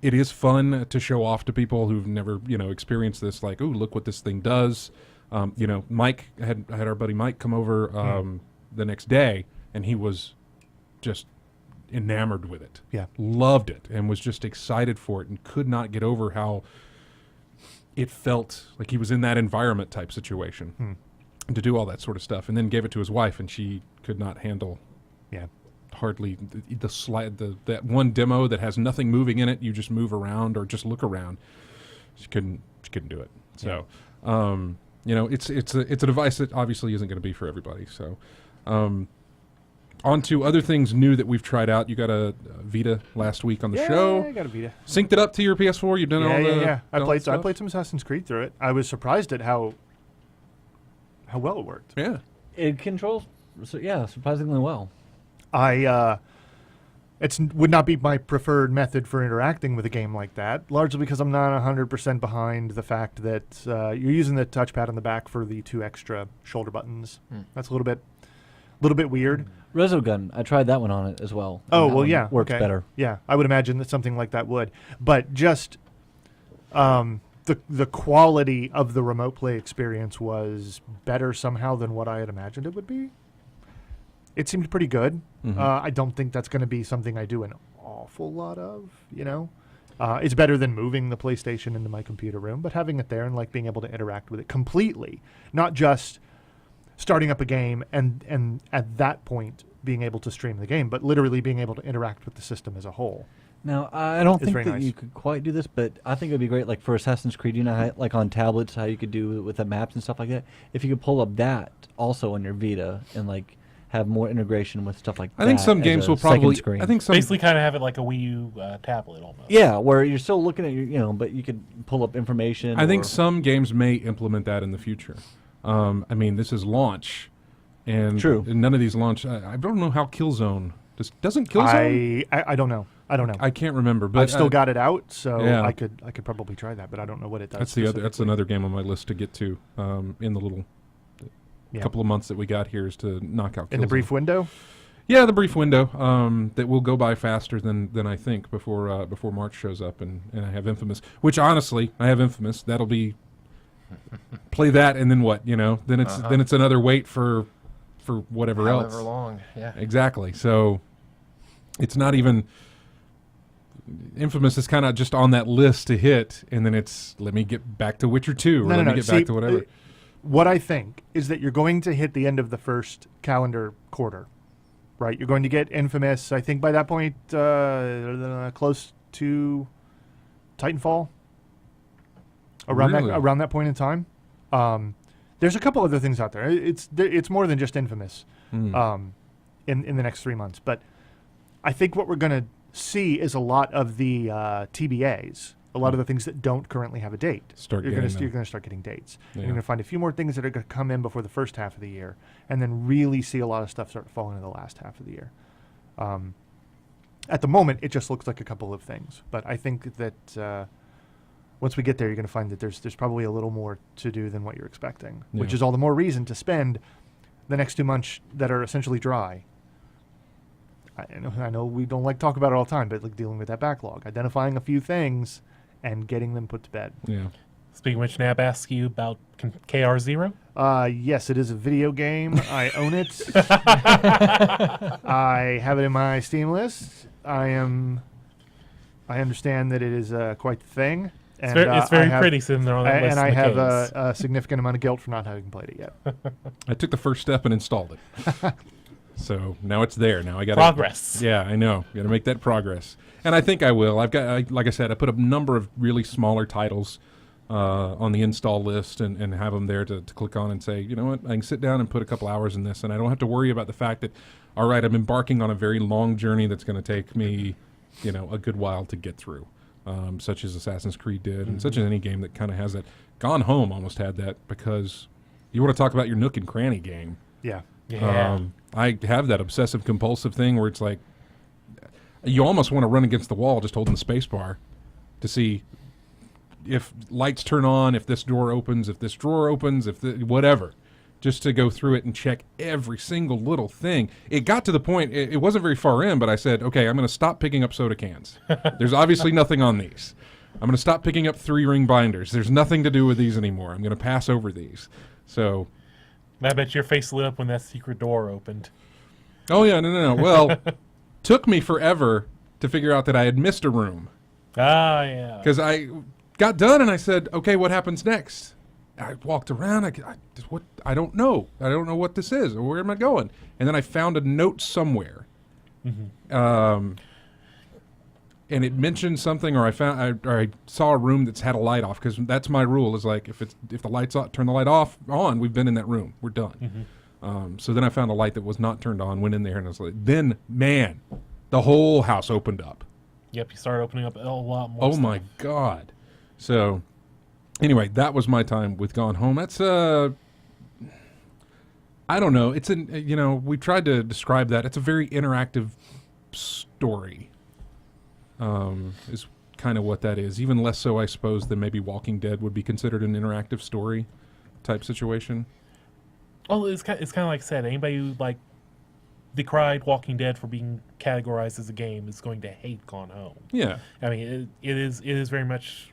It is fun to show off to people who've never, experienced this. Like, ooh, look what this thing does. Mike I had our buddy Mike come over the next day, and he was just enamored with it. Yeah. Loved it, and was just excited for it, and could not get over how it felt like he was in that environment type situation. And to do all that sort of stuff, and then gave it to his wife, and she could not handle Yeah. hardly that one demo that has nothing moving in it. You just move around or just look around. She couldn't do it. So, it's a device that obviously isn't going to be for everybody. So, on to other things new that we've tried out. You got a Vita last week on the show. I got a Vita. Synced it up to your PS4. You've done all the Yeah. I all that played stuff? some Assassin's Creed through it. I was surprised at how well it worked. Yeah. It controls, surprisingly well. It would not be my preferred method for interacting with a game like that, largely because I'm not 100% behind the fact that you're using the touchpad on the back for the 2 extra shoulder buttons. That's a little bit weird. Resogun, I tried that one on it as well. Oh, and that well, one yeah. works okay. better. Yeah, I would imagine that something like that would. But just the quality of the remote play experience was better somehow than what I had imagined it would be. It seemed pretty good. I don't think that's going to be something I do an awful lot of, It's better than moving the PlayStation into my computer room, but having it there and being able to interact with it completely, not just starting up a game and at that point being able to stream the game, but literally being able to interact with the system as a whole. Now, I don't think very that nice. you could quite do this, but I think it would be great, like for Assassin's Creed, how, like on tablets, how you could do with the maps and stuff like that. If you could pull up that also on your Vita and have more integration with stuff like that. I think some as games a will second probably. screen. I think some. Basically, kind of have it like a Wii U tablet almost. Yeah, where you're still looking at your, but you could pull up information. I think or- some games may implement that in the future. This is launch, and True. None of these launch. I don't know how Killzone doesn't Killzone. I don't know. I can't remember, but I've still got it out, so yeah. I could probably try that, but I don't know what it does. That's specifically. another game on my list to get to in the little couple of months that we got here is to knock out Killzone. In the brief window. Yeah, the brief window that will go by faster than I think before March shows up, and I have Infamous, which honestly I have Infamous. That'll be play that, and then what? Then it's another wait for whatever else. However long, yeah. Exactly. So it's not even. Infamous is kind of just on that list to hit, and then it's let me get back to Witcher 2, or let me get back to whatever. What I think is that you're going to hit the end of the first calendar quarter, right? You're going to get Infamous, I think by that point, close to Titanfall. Really? Around that point in time. There's a couple other things out there. It's more than just Infamous in the next 3 months. But I think what we're going to see is a lot of the TBAs, a lot of the things that don't currently have a date. You're going to start getting dates. Yeah. You're going to find a few more things that are going to come in before the first half of the year, and then really see a lot of stuff start to fall into the last half of the year. At the moment, it just looks like a couple of things. But I think that once we get there, you're going to find that there's probably a little more to do than what you're expecting, which Yeah. is all the more reason to spend the next 2 months that are essentially dry. I know we don't like to talk about it all the time, but dealing with that backlog, identifying a few things, and getting them put to bed. Yeah. Speaking of which, Nab asked you about KR0. Yes, it is a video game. I own it. I have it in my Steam list. I understand that it is quite the thing. It's And, it's very I have- pretty sitting there on that list. And I in the have case. a significant amount of guilt for not having played it yet. I took the first step and installed it. So now it's there. Now I got Progress. Yeah, I know. Got to make that progress, and I think I will. Like I said, I put a number of really smaller titles on the install list and have them there to click on and say, you know what, I can sit down and put a couple hours in this, and I don't have to worry about the fact that, all right, I'm embarking on a very long journey that's going to take me, a good while to get through, such as Assassin's Creed did, and such as any game that kind of has that. Gone Home almost had that, because you want to talk about your nook and cranny game. Yeah. Yeah. I have that obsessive compulsive thing where it's like you almost want to run against the wall just holding the space bar to see if lights turn on, if this door opens, if this drawer opens, whatever, just to go through it and check every single little thing. It got to the point, it wasn't very far in, but I said, okay, I'm going to stop picking up soda cans. There's obviously nothing on these. I'm going to stop picking up 3-ring binders. There's nothing to do with these anymore. I'm going to pass over these. So, I bet your face lit up when that secret door opened. oh yeah, no. Well, took me forever to figure out that I had missed a room. Ah, yeah. Because I got done and I said, okay, what happens next? I walked around. I don't know. I don't know what this is or where am I going? And then I found a note somewhere. Mm-hmm. And it mentioned something, or I saw a room that's had a light off, because that's my rule. Is like if the lights on, turn the light on. We've been in that room. We're done. Mm-hmm. So then I found a light that was not turned on. Went in there and I was like, then man, the whole house opened up. Yep, you started opening up a lot more. Oh stuff. my God! So anyway, that was my time with Gone Home. That's I don't know. It's we tried to describe that. It's a very interactive story. Is kind of what that is. Even less so, I suppose, than maybe Walking Dead would be considered an interactive story type situation. Well, it's kind of like I said. Anybody who decried Walking Dead for being categorized as a game is going to hate Gone Home. Yeah. I mean, it is very much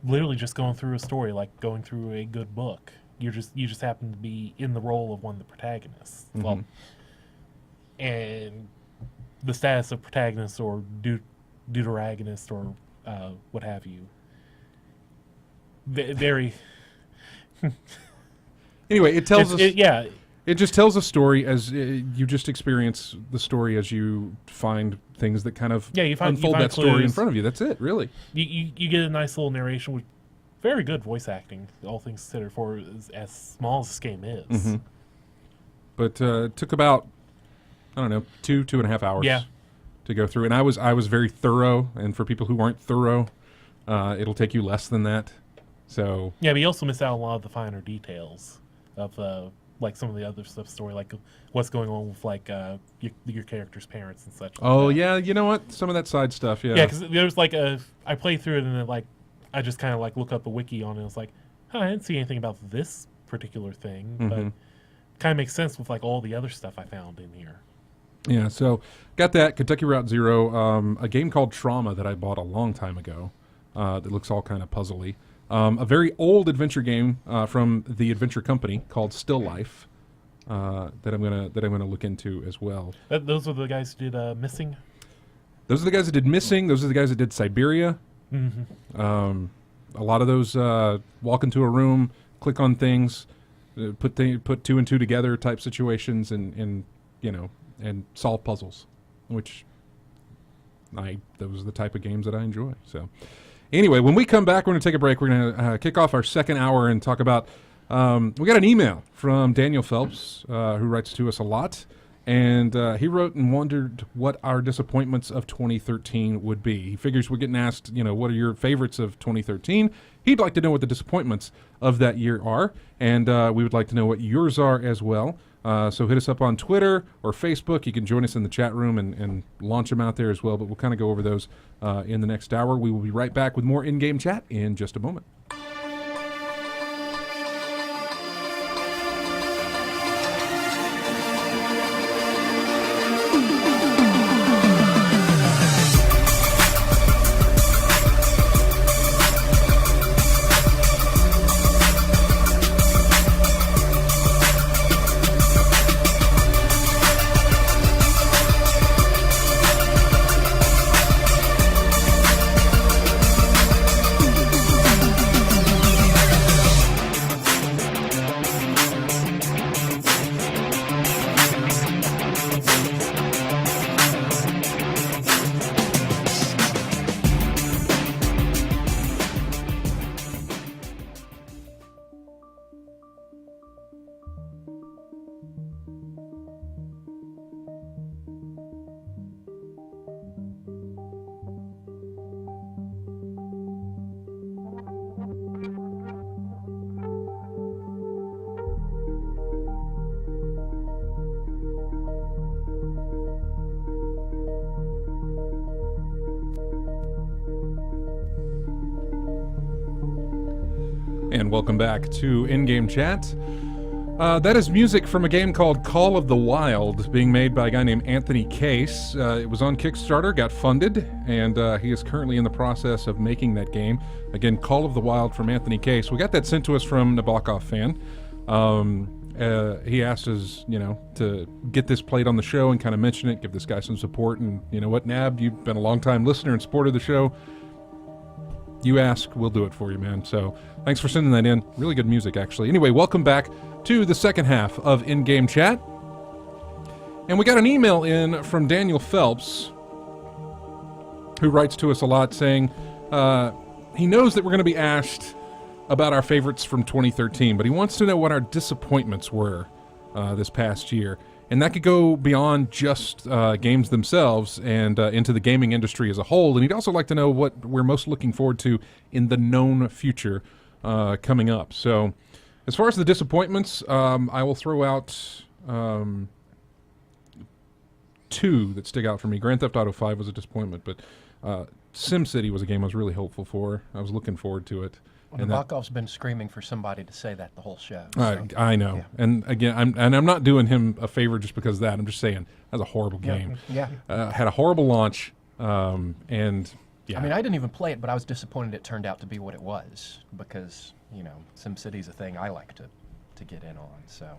literally just going through a story, like going through a good book. You just happen to be in the role of one of the protagonists. Mm-hmm. Well, and the status of protagonist or deuteragonist or what have you. Very. Anyway, it tells us. Yeah. It just tells a story as you just experience the story as you find things that kind of unfold that story in clues. front of you. That's it, really. You get a nice little narration with very good voice acting, all things considered, for as small as this game is. Mm-hmm. But it took about, I don't know, 2.5 hours to go through. And I was very thorough. And for people who aren't thorough, it'll take you less than that. So yeah, but you also miss out on a lot of the finer details of like some of the other stuff story, like what's going on with your character's parents and such. Oh yeah, you know what? Some of that side stuff, yeah. Yeah, because there's I played through it and then I just kind of look up the wiki on it. And it's like, oh, I didn't see anything about this particular thing, but kind of makes sense with all the other stuff I found in here. Yeah, so got that Kentucky Route Zero, a game called Trauma that I bought a long time ago. That looks all kind of puzzly. A very old adventure game from the Adventure Company called Still Life that I'm gonna look into as well. Those are the guys who did Missing. Those are the guys that did Missing. Those are the guys that did Siberia. Mm-hmm. A lot of those walk into a room, click on things, put 2 and 2 together type situations, and solve puzzles, which those are the type of games that I enjoy. So. Anyway, when we come back, we're going to take a break. We're going to kick off our second hour and talk about... we got an email from Daniel Phelps, who writes to us a lot. And he wrote and wondered what our disappointments of 2013 would be. He figures we're getting asked, what are your favorites of 2013? He'd like to know what the disappointments of that year are. And we would like to know what yours are as well. So hit us up on Twitter or Facebook. You can join us in the chat room and launch them out there as well. But we'll kind of go over those in the next hour. We will be right back with more in-game chat in just a moment. And welcome back to In-Game Chat. That is music from a game called Call of the Wild, being made by a guy named Anthony Case. It was on Kickstarter, got funded, and he is currently in the process of making that game. Again, Call of the Wild from Anthony Case. We got that sent to us from Nabokov Fan. He asked us, to get this played on the show and kind of mention it, give this guy some support. And you know what, Nab, you've been a long-time listener and supporter of the show. You ask, we'll do it for you, man. So thanks for sending that in. Really good music, actually. Anyway, welcome back to the second half of In-Game Chat. And we got an email in from Daniel Phelps, who writes to us a lot saying he knows that we're going to be asked about our favorites from 2013, but he wants to know what our disappointments were this past year. And that could go beyond just games themselves and into the gaming industry as a whole. And he'd also like to know what we're most looking forward to in the known future coming up. So as far as the disappointments, I will throw out two that stick out for me. Grand Theft Auto 5 was a disappointment, but SimCity was a game I was really hopeful for. I was looking forward to it. Well, Nabokov's been screaming for somebody to say that the whole show. So. I know. Yeah. And again, I'm not doing him a favor just because of that. I'm just saying, that was a horrible game. Yeah. Had a horrible launch, and yeah. I mean, I didn't even play it, but I was disappointed it turned out to be what it was because, SimCity's a thing I like to get in on. So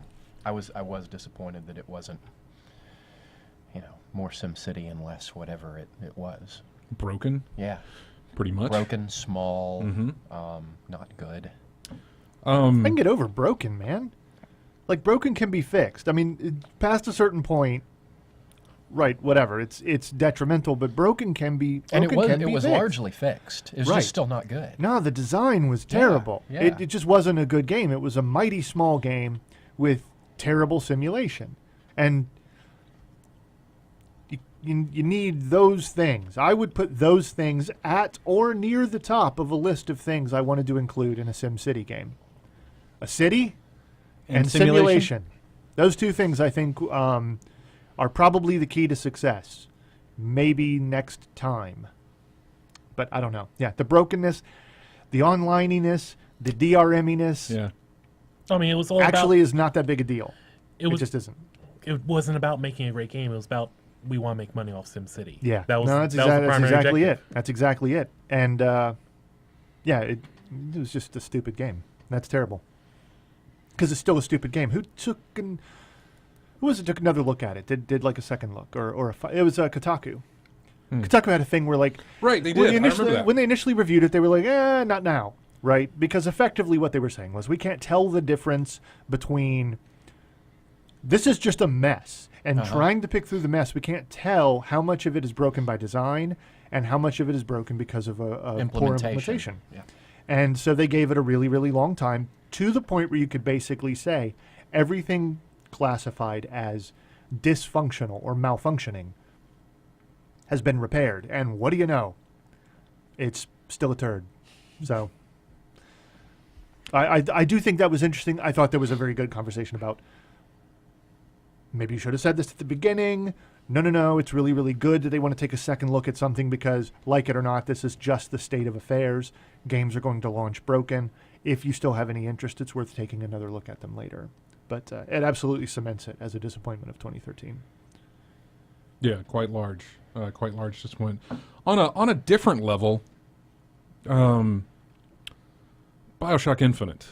I was disappointed that it wasn't, more SimCity and less whatever it was. Broken? Yeah. Pretty much. Broken, small, not good. I can get over broken, man. Like, broken can be fixed. I mean, past a certain point, right, whatever, it's detrimental, but broken can be fixed. And it was largely fixed. It was just still not good. No, the design was terrible. Yeah. It just wasn't a good game. It was a mighty small game with terrible simulation. And you need those things. I would put those things at or near the top of a list of things I wanted to include in a SimCity game. A city and simulation. Those two things, I think, are probably the key to success. Maybe next time. But I don't know. Yeah, the brokenness, the onlineiness, the DRM-iness. Yeah. I mean, it was all actually is not that big a deal. It just isn't. It wasn't about making a great game. It was about we want to make money off SimCity. Yeah, that's exactly it. That's exactly it. And it was just a stupid game. That's terrible. Because it's still a stupid game. Who took another look at it? Did like a second look it was Kotaku. Kotaku had a thing where right, they did. I remember that. When they initially reviewed it, they were like, not now, right? Because effectively what they were saying was we can't tell the difference between this is just a mess. And trying to pick through the mess, we can't tell how much of it is broken by design and how much of it is broken because of a poor implementation. Yeah. And so they gave it a really, really long time to the point where you could basically say everything classified as dysfunctional or malfunctioning has been repaired. And what do you know? It's still a turd. So I do think that was interesting. I thought there was a very good conversation about maybe you should have said this at the beginning. No, it's really, really good that they want to take a second look at something because, like it or not, this is just the state of affairs. Games are going to launch broken. If you still have any interest, it's worth taking another look at them later. But it absolutely cements it as a disappointment of 2013. Yeah, quite large disappointment. On a different level, BioShock Infinite.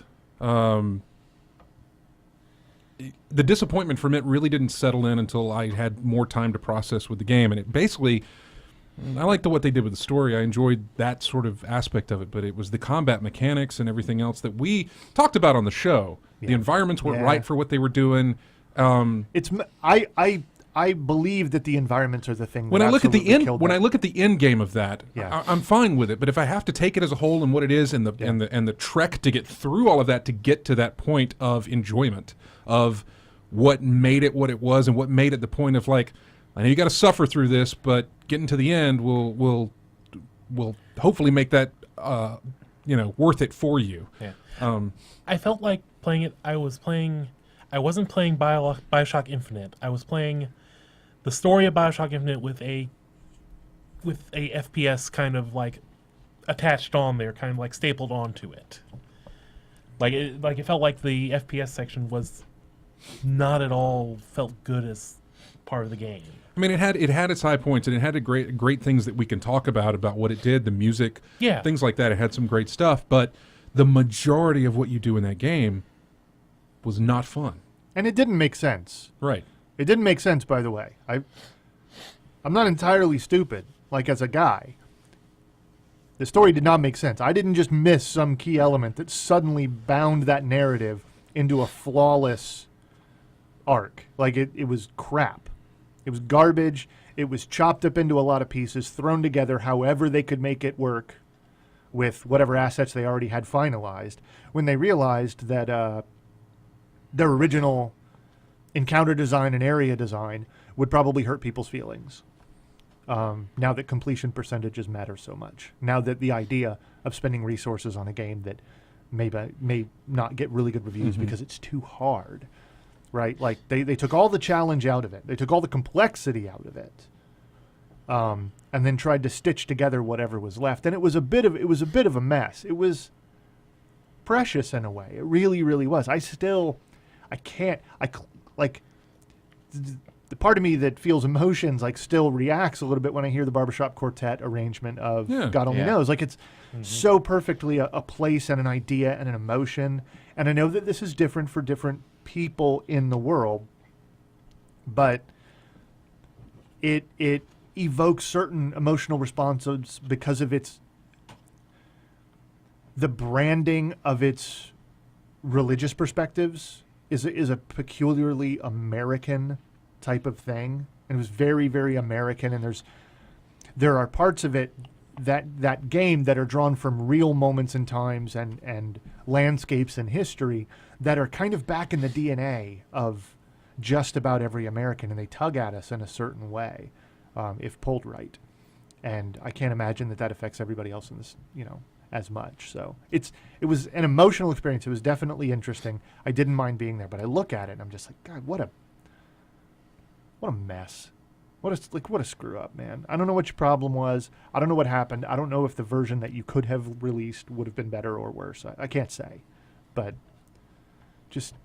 The disappointment from it really didn't settle in until I had more time to process with the game. And it basically, I liked what they did with the story. I enjoyed that sort of aspect of it, but it was the combat mechanics and everything else that we talked about on the show. Yeah. The environments weren't right for what they were doing. I believe that the environments are the thing. When I look at the end game of that, I'm fine with it. But if I have to take it as a whole and what it is, and the trek to get through all of that to get to that point of enjoyment of what made it what it was and what made it the point of I know you got to suffer through this, but getting to the end will hopefully make that worth it for you. Yeah. I felt like playing it. I wasn't playing BioShock Infinite. I was playing the story of BioShock Infinite with a FPS kind of attached on there, kind of stapled onto it. Like it felt like the FPS section was not at all felt good as part of the game. I mean, it had its high points, and it had great things that we can talk about what it did, the music, things like that. It had some great stuff, but the majority of what you do in that game was not fun. And it didn't make sense. Right. It didn't make sense, by the way. I'm not entirely stupid, like as a guy. The story did not make sense. I didn't just miss some key element that suddenly bound that narrative into a flawless arc. Like, it was crap. It was garbage. It was chopped up into a lot of pieces, thrown together however they could make it work with whatever assets they already had finalized, when they realized that their original encounter design and area design would probably hurt people's feelings. Now that completion percentages matter so much. Now that the idea of spending resources on a game that may not get really good reviews because it's too hard, right? Like they took all the challenge out of it. They took all the complexity out of it, and then tried to stitch together whatever was left. And it was a bit of a mess. It was precious in a way. It really, really was. The part of me that feels emotions still reacts a little bit when I hear the Barbershop Quartet arrangement of God Only Knows. Like, it's so perfectly a place and an idea and an emotion. And I know that this is different for different people in the world, but it evokes certain emotional responses because of the branding of its religious perspectives is a peculiarly American type of thing, and it was very, very American. And there are parts of it that game that are drawn from real moments in times and landscapes and history that are kind of back in the DNA of just about every American, and they tug at us in a certain way if pulled right. And I can't imagine that affects everybody else in this, as much. So it was an emotional experience. It was definitely interesting. I didn't mind being there, but I look at it and I'm just like, God, what a mess. What a screw up, man. I don't know what your problem was. I don't know what happened. I don't know if the version that you could have released would have been better or worse. I can't say. But just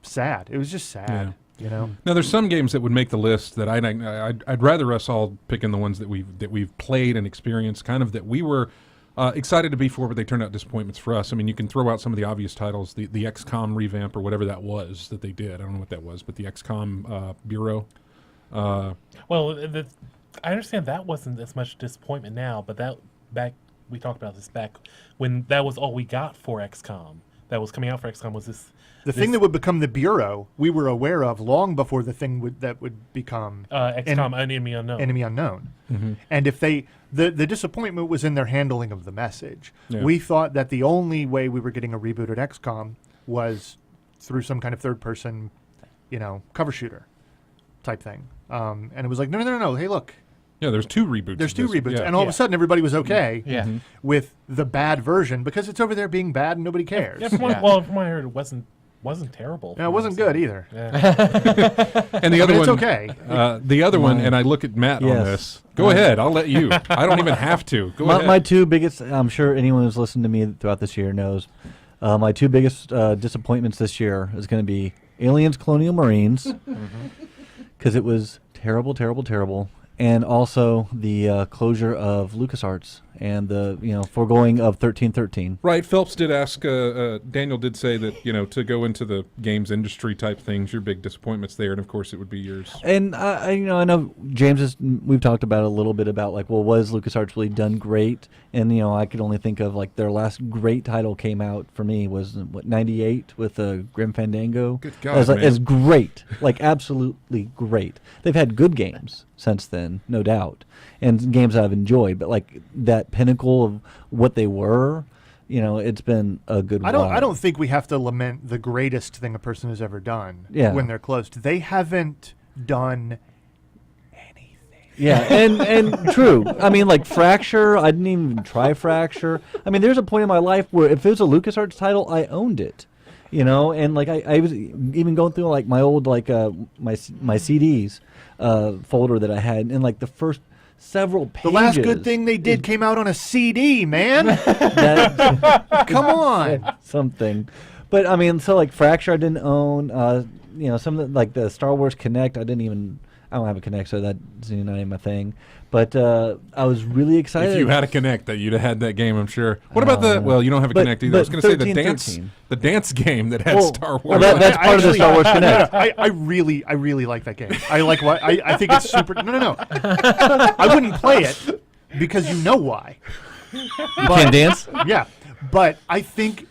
sad. It was just sad, Now there's some games that would make the list that I'd rather us all picking the ones that we've played and experienced, kind of that we were excited to be for, but they turned out disappointments for us. I mean, you can throw out some of the obvious titles, the XCOM revamp or whatever that was that they did. I don't know what that was, but the XCOM Bureau. Well, I understand that wasn't as much disappointment now, but we talked about this back when that was all we got for XCOM. That was coming out for XCOM was this. The thing that would become the Bureau, we were aware of long before the thing that would become XCOM Enemy Unknown. Enemy Unknown. Mm-hmm. And if the disappointment was in their handling of the message. Yeah. We thought that the only way we were getting a rebooted XCOM was through some kind of third-person, cover shooter type thing. And it was like, no. Hey, look. Yeah, there's two reboots. There's two reboots. Yeah. And all of a sudden, everybody was okay with the bad version because it's over there being bad and nobody cares. Yeah, from what I heard, it wasn't terrible. Yeah, it wasn't good either. Yeah. And the other one, it's okay. The other one, and I look at Matt on this. Go ahead. I'll let you. I don't even have to. Go ahead. My two biggest, I'm sure anyone who's listened to me throughout this year knows, my two biggest disappointments this year is going to be Aliens Colonial Marines, because it was terrible, terrible, terrible. And also the closure of LucasArts and the foregoing of 1313. Right. Phelps did ask. Daniel did say that to go into the games industry type things, your big disappointments there, and of course it would be yours. And I know James we've talked about a little bit about was LucasArts really done great? And I could only think of their last great title came out for me was 98 with Grim Fandango. Good God, man. As great, absolutely great. They've had good games since then, no doubt, and games I've enjoyed, but that pinnacle of what they were, it's been a good while. I don't think we have to lament the greatest thing a person has ever done when they're closed. They haven't done anything. Yeah, and true. I mean, Fracture, I didn't even try Fracture. I mean, there's a point in my life where if it was a LucasArts title, I owned it. And I was even going through my old my CDs folder that I had, and the first several The pages. last good thing they did came out on a CD, man. That, Come on. something. But I mean, so like Fracture, I didn't own. Some of like the Star Wars Connect, I don't have a Connect, so that's not even my thing. But I was really excited. If you had a Connect, that you'd have had that game, I'm sure. What about the? Well, you don't have a Connect either. I was going to say the 13. dance game that had Star Wars. Well, that's part of the Star Wars Connect. I really like that game. I like what I think it's super. No. I wouldn't play it because you know why. You can't dance? Yeah, but I think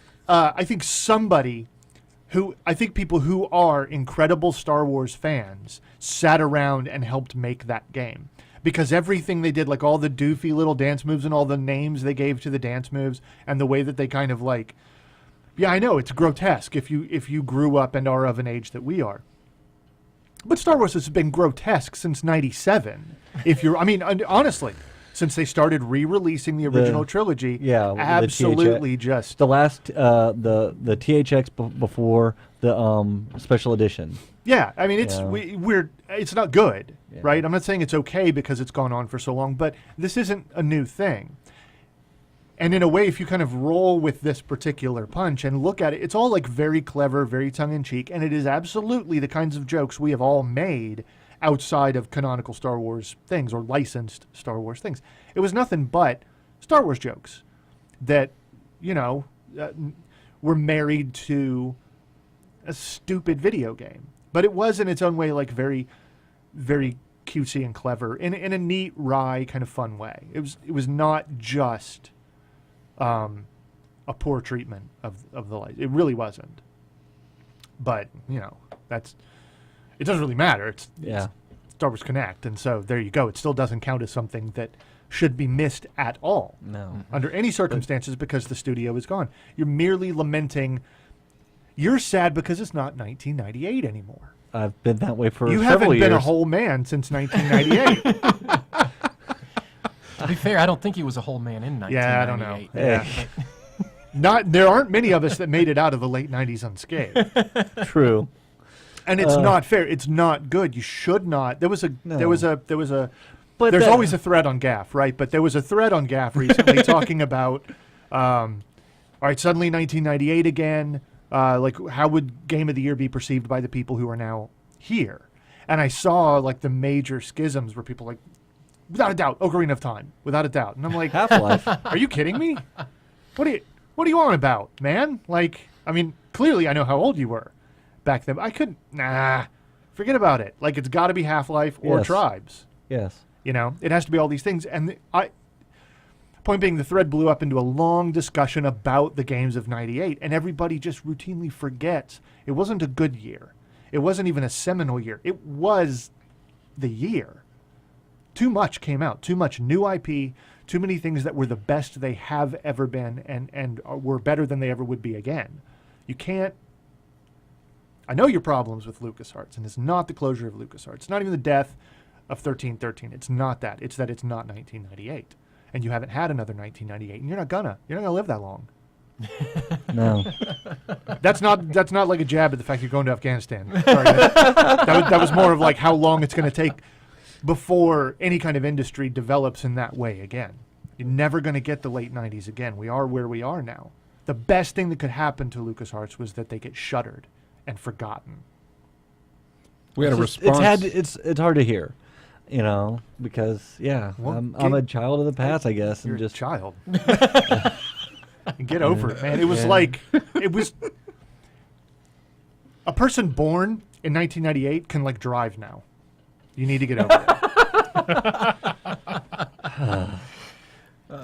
people who are incredible Star Wars fans sat around and helped make that game. Because everything they did, like all the doofy little dance moves and all the names they gave to the dance moves and the way that they kind of like, yeah, I know it's grotesque if you grew up and are of an age that we are. But Star Wars has been grotesque since '97. Honestly, since they started re-releasing the original trilogy, absolutely just the last the THX before the special edition. Yeah, I mean it's not good, right? I'm not saying it's okay because it's gone on for so long, but this isn't a new thing. And in a way, if you kind of roll with this particular punch and look at it, it's all like very clever, very tongue-in-cheek, and it is absolutely the kinds of jokes we have all made outside of canonical Star Wars things or licensed Star Wars things. It was nothing but Star Wars jokes that, were married to a stupid video game. But it was in its own way like very, very cutesy and clever in a neat, wry, kind of fun way. It was not just a poor treatment of the light. It really wasn't. But it doesn't really matter. It's Star Wars Connect, and so there you go. It still doesn't count as something that should be missed at all. No, under any circumstances, because the studio is gone. You're merely lamenting. You're sad because it's not 1998 anymore. I've been that way for you several haven't years. been a whole man since 1998. To be fair, I don't think he was a whole man in 1998. Yeah, I don't know. Yeah. There aren't many of us that made it out of the late 90s unscathed. True. And it's not fair. It's not good. You should not. There's But always a thread on Gaff, right? But there was a thread on Gaff recently talking about, all right, suddenly 1998 again. Like, how would Game of the Year be perceived by the people who are now here? And I saw, like, the major schisms where people like, without a doubt, Ocarina of Time, without a doubt. And I'm like, Half-Life. Are you kidding me? What are you on about, man? Like, I mean, clearly I know how old you were back then. I couldn't, forget about it. Like, it's got to be Half-Life or Yes. Tribes. Yes. It has to be all these things. And point being, the thread blew up into a long discussion about the games of '98, and everybody just routinely forgets it wasn't a good year. It wasn't even a seminal year. It was the year. Too much came out. Too much new IP. Too many things that were the best they have ever been and were better than they ever would be again. You can't. I know your problems with LucasArts, and it's not the closure of LucasArts. It's not even the death of 1313. It's not that. It's that it's not 1998. And you haven't had another 1998, and you're not gonna live that long. No. That's not like a jab at the fact you're going to Afghanistan. Sorry, that was more of like how long it's going to take before any kind of industry develops in that way again. You're never going to get the late 90s again. We are where we are now. The best thing that could happen to LucasArts was that they get shuttered and forgotten. We had a It's just- response. It's hard to hear, because Well, I'm a child of the past, I guess, You're and just a child. And get over it, man. It was a person born in 1998 can like drive now. You need to get over it.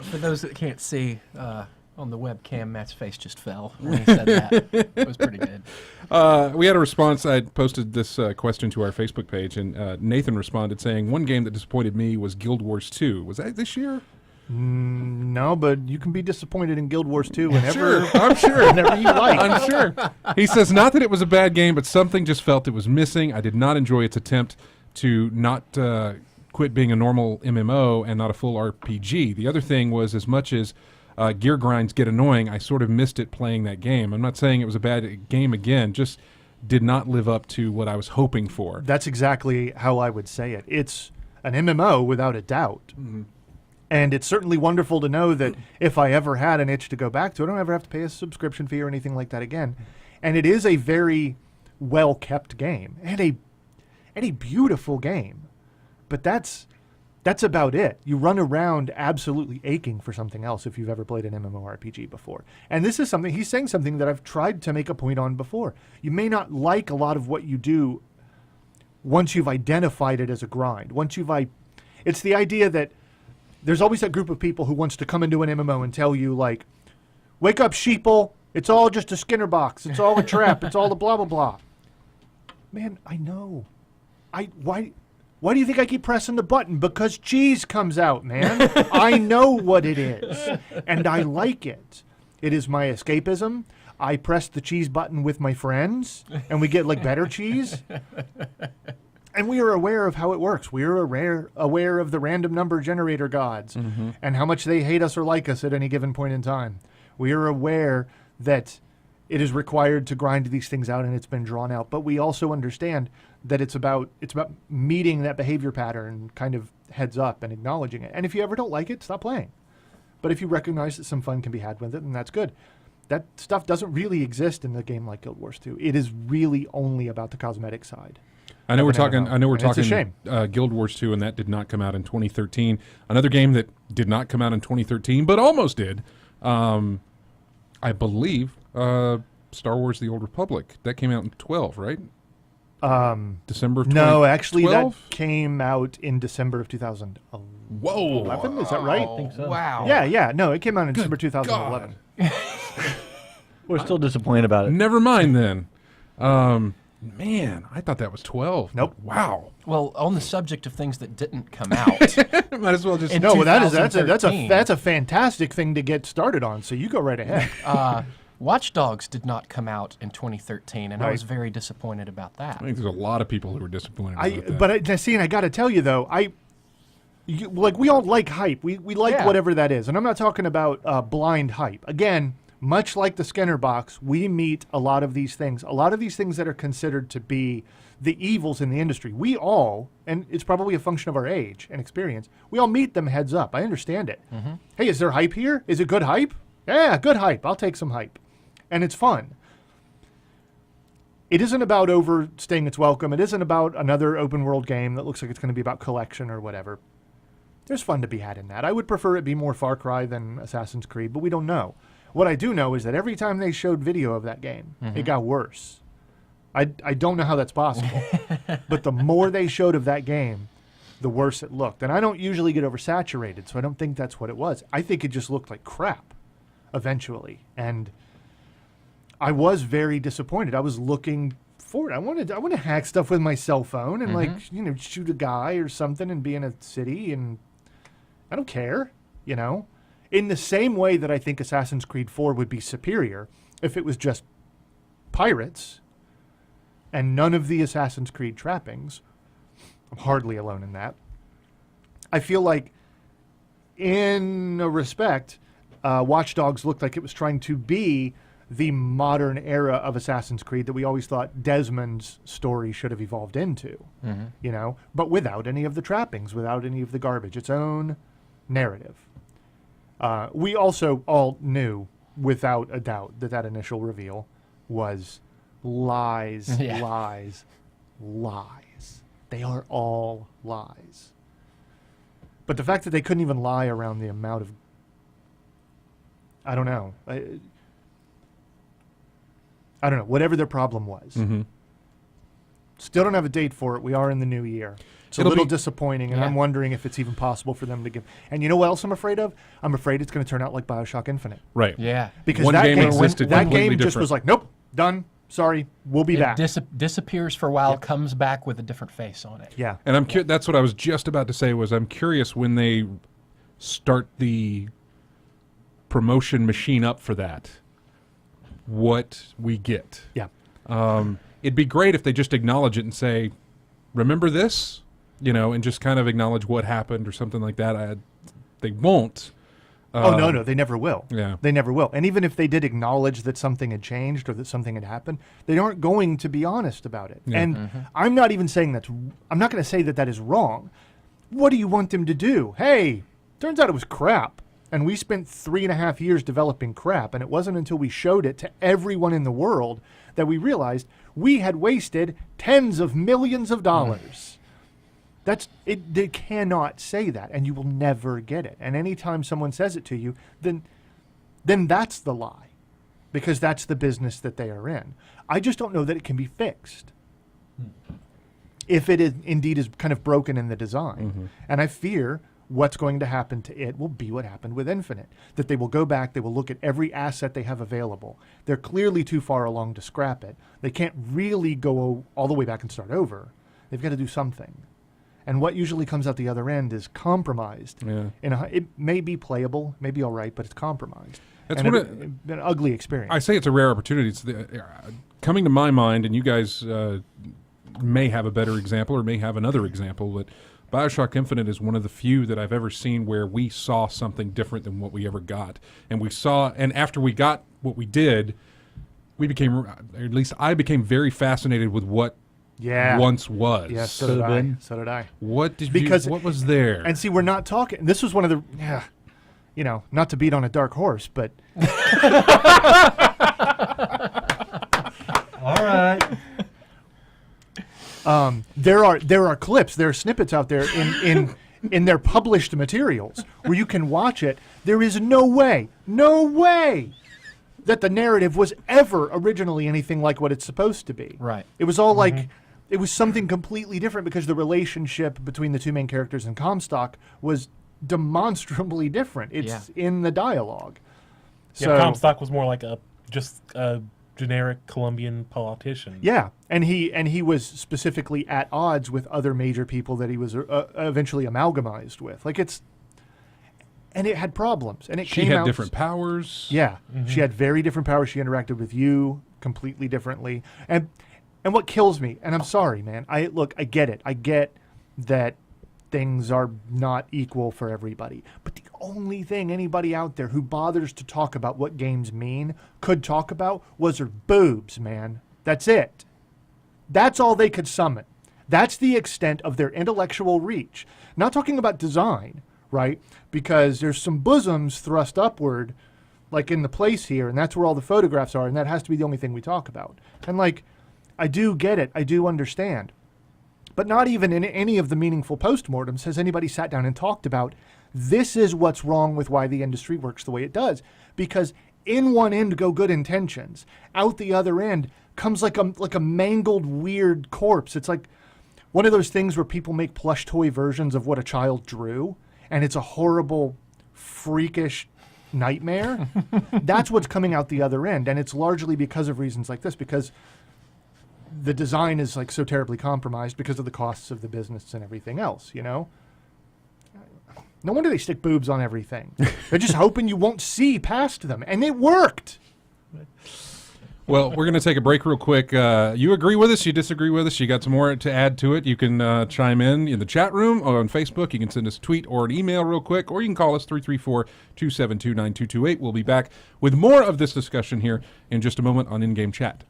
For those that can't see, on the webcam, Matt's face just fell when he said that. It was pretty good. We had a response. I posted this question to our Facebook page, and Nathan responded saying, one game that disappointed me was Guild Wars 2. Was that this year? No, but you can be disappointed in Guild Wars 2 whenever, I'm sure. whenever you like. I'm sure. He says, not that it was a bad game, but something just felt it was missing. I did not enjoy its attempt to not quit being a normal MMO and not a full RPG. The other thing was, as much as gear grinds get annoying, I sort of missed it playing that game. I'm not saying it was a bad game again, just did not live up to what I was hoping for. That's exactly how I would say it. It's an MMO without a doubt. Mm-hmm. And it's certainly wonderful to know that if I ever had an itch to go back to it, I don't ever have to pay a subscription fee or anything like that again. And it is a very well-kept game and a beautiful game. But that's about it. You run around absolutely aching for something else if you've ever played an MMORPG before. And this is something, he's saying something that I've tried to make a point on before. You may not like a lot of what you do once you've identified it as a grind. It's the idea that there's always that group of people who wants to come into an MMO and tell you, like, wake up, sheeple. It's all just a Skinner box. It's all a trap. It's all a blah, blah, blah. Man, I know. Why do you think I keep pressing the button? Because cheese comes out, man. I know what it is, and I like it. It is my escapism. I press the cheese button with my friends, and we get, like, better cheese. And we are aware of how it works. We are aware of the random number generator gods and how much they hate us or like us at any given point in time. We are aware that it is required to grind these things out and it's been drawn out. But we also understand that it's about meeting that behavior pattern kind of heads up and acknowledging it. And if you ever don't like it, stop playing. But if you recognize that some fun can be had with it, then that's good. That stuff doesn't really exist in a game like Guild Wars 2. It is really only about the cosmetic side. I know we're talking It's a shame. Guild Wars 2, and that did not come out in 2013. Another game that did not come out in 2013, but almost did. I believe Star Wars: The Old Republic. That came out in 12, right? December of 2012? No, actually, that came out in December of 2011. Whoa. Is that right? I think so. Wow. Yeah. No, it came out in December 2011. We're still disappointed about it. Never mind then. Man, I thought that was 12. Nope. Wow. Well, on the subject of things that didn't come out, Might as well just... In No, well, that's a 2013. fantastic thing to get started on. So you go right ahead. Watch Dogs did not come out in 2013, and I Right. was very disappointed about that. I think there's a lot of people who were disappointed about that. But see, and I got to tell you though, we all like hype. We like Yeah. whatever that is, and I'm not talking about blind hype. Again, much like the Skinner box, we meet a lot of these things. A lot of these things that are considered to be the evils in the industry. We all, and it's probably a function of our age and experience, we all meet them heads up. I understand it. Hey, is there hype here? Is it good hype? Yeah, good hype. I'll take some hype. And it's fun. It isn't about overstaying its welcome. It isn't about another open world game that looks like it's going to be about collection or whatever. There's fun to be had in that. I would prefer it be more Far Cry than Assassin's Creed, but we don't know. What I do know is that every time they showed video of that game, it got worse. I don't know how that's possible. But the more they showed of that game, the worse it looked. And I don't usually get oversaturated, so I don't think that's what it was. I think it just looked like crap eventually. And I was very disappointed. I was looking forward. I want to hack stuff with my cell phone and shoot a guy or something and be in a city, and I don't care, In the same way that I think Assassin's Creed 4 would be superior if it was just pirates and none of the Assassin's Creed trappings. I'm hardly alone in that. I feel like, in a respect, Watch Dogs looked like it was trying to be the modern era of Assassin's Creed that we always thought Desmond's story should have evolved into, but without any of the trappings, without any of the garbage, its own narrative. We also all knew, without a doubt, that initial reveal was lies, Yeah. lies, lies. They are all lies. But the fact that they couldn't even lie around the amount of... I don't know. I don't know. Whatever their problem was. Still don't have a date for it. We are in the new year. It's a little disappointing, and I'm wondering if it's even possible for them to give... And you know what else I'm afraid of? I'm afraid it's going to turn out like BioShock Infinite. Right. Yeah. Because One that game game, existed that completely game just different. was like, nope, done, sorry, we'll be It back. disappears for a while, comes back with a different face on it. Yeah. And that's what I was just about to say, was I'm curious when they start the promotion machine up for that, what we get. Yeah. It'd be great if they just acknowledge it and say, remember this? And just kind of acknowledge what happened or something like that. They won't. No, they never will. Yeah. They never will. And even if they did acknowledge that something had changed or that something had happened, they aren't going to be honest about it. Yeah. And I'm not even saying I'm not going to say that is wrong. what do you want them to do? Hey, turns out it was crap. And we spent 3.5 years developing crap. And it wasn't until we showed it to everyone in the world that we realized we had wasted tens of millions of dollars. That's it. They cannot say that, and you will never get it. And anytime someone says it to you, then that's the lie, because that's the business that they are in. I just don't know that it can be fixed if it is indeed is kind of broken in the design. And I fear what's going to happen to it will be what happened with Infinite, that they will go back, they will look at every asset they have available. They're clearly too far along to scrap it. They can't really go all the way back and start over. They've got to do something. And what usually comes out the other end is compromised. Yeah. It may be playable, may be all right, but it's compromised. That's and what an ugly experience. I say it's a rare opportunity. It's coming to my mind, and you guys may have a better example or may have another example, but BioShock Infinite is one of the few that I've ever seen where we saw something different than what we ever got. And after we got what we did, we became, or at least I became very fascinated with what once was. Yes, so did I. So did I. What did what was there? And see, we're not talking, this was one of the, not to beat on a dark horse, but. All right. There are clips, there are snippets out there in their published materials where you can watch it. There is no way that the narrative was ever originally anything like what it's supposed to be. Right. It was all like, it was something completely different because the relationship between the two main characters in Comstock was demonstrably different. It's in the dialogue. Yeah, So, Comstock was more like a generic Colombian politician. yeah, and he was specifically at odds with other major people that he was eventually amalgamized with. And it had problems, and She had different powers. Yeah, she had very different powers. She interacted with you completely differently, and what kills me, and I'm sorry, man. I get it. I get that things are not equal for everybody, but the only thing anybody out there who bothers to talk about what games mean could talk about was her boobs, man. That's it. That's all they could summon. That's the extent of their intellectual reach. Not talking about design, right? Because there's some bosoms thrust upward, like in the place here, and that's where all the photographs are, and that has to be the only thing we talk about. And I do get it. I do understand. But not even in any of the meaningful postmortems has anybody sat down and talked about this is what's wrong with why the industry works the way it does. Because in one end go good intentions. Out the other end comes like a mangled, weird corpse. It's like one of those things where people make plush toy versions of what a child drew, and it's a horrible, freakish nightmare. That's what's coming out the other end, and it's largely because of reasons like this, because the design is so terribly compromised because of the costs of the business and everything else, No wonder they stick boobs on everything. They're just hoping you won't see past them, and it worked. Well, we're going to take a break real quick. You agree with us? You disagree with us? You got some more to add to it? You can chime in the chat room or on Facebook. You can send us a tweet or an email real quick, or you can call us 334-272-9228. We'll be back with more of this discussion here in just a moment on In-Game Chat.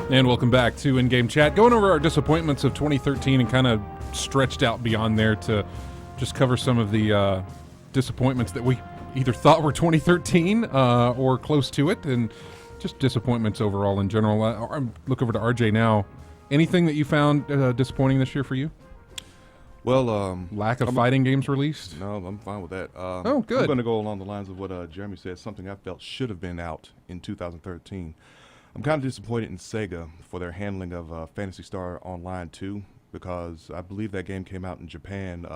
And welcome back to In-Game Chat. Going over our disappointments of 2013 and kind of stretched out beyond there to just cover some of the disappointments that we either thought were 2013 or close to it, and just disappointments overall in general. Look over to RJ now. Anything that you found disappointing this year for you? Well, Lack of fighting games released? No, I'm fine with that. Oh, good. I'm going to go along the lines of what Jeremy said, something I felt should have been out in 2013. I'm kind of disappointed in Sega for their handling of Phantasy Star Online 2, because I believe that game came out in Japan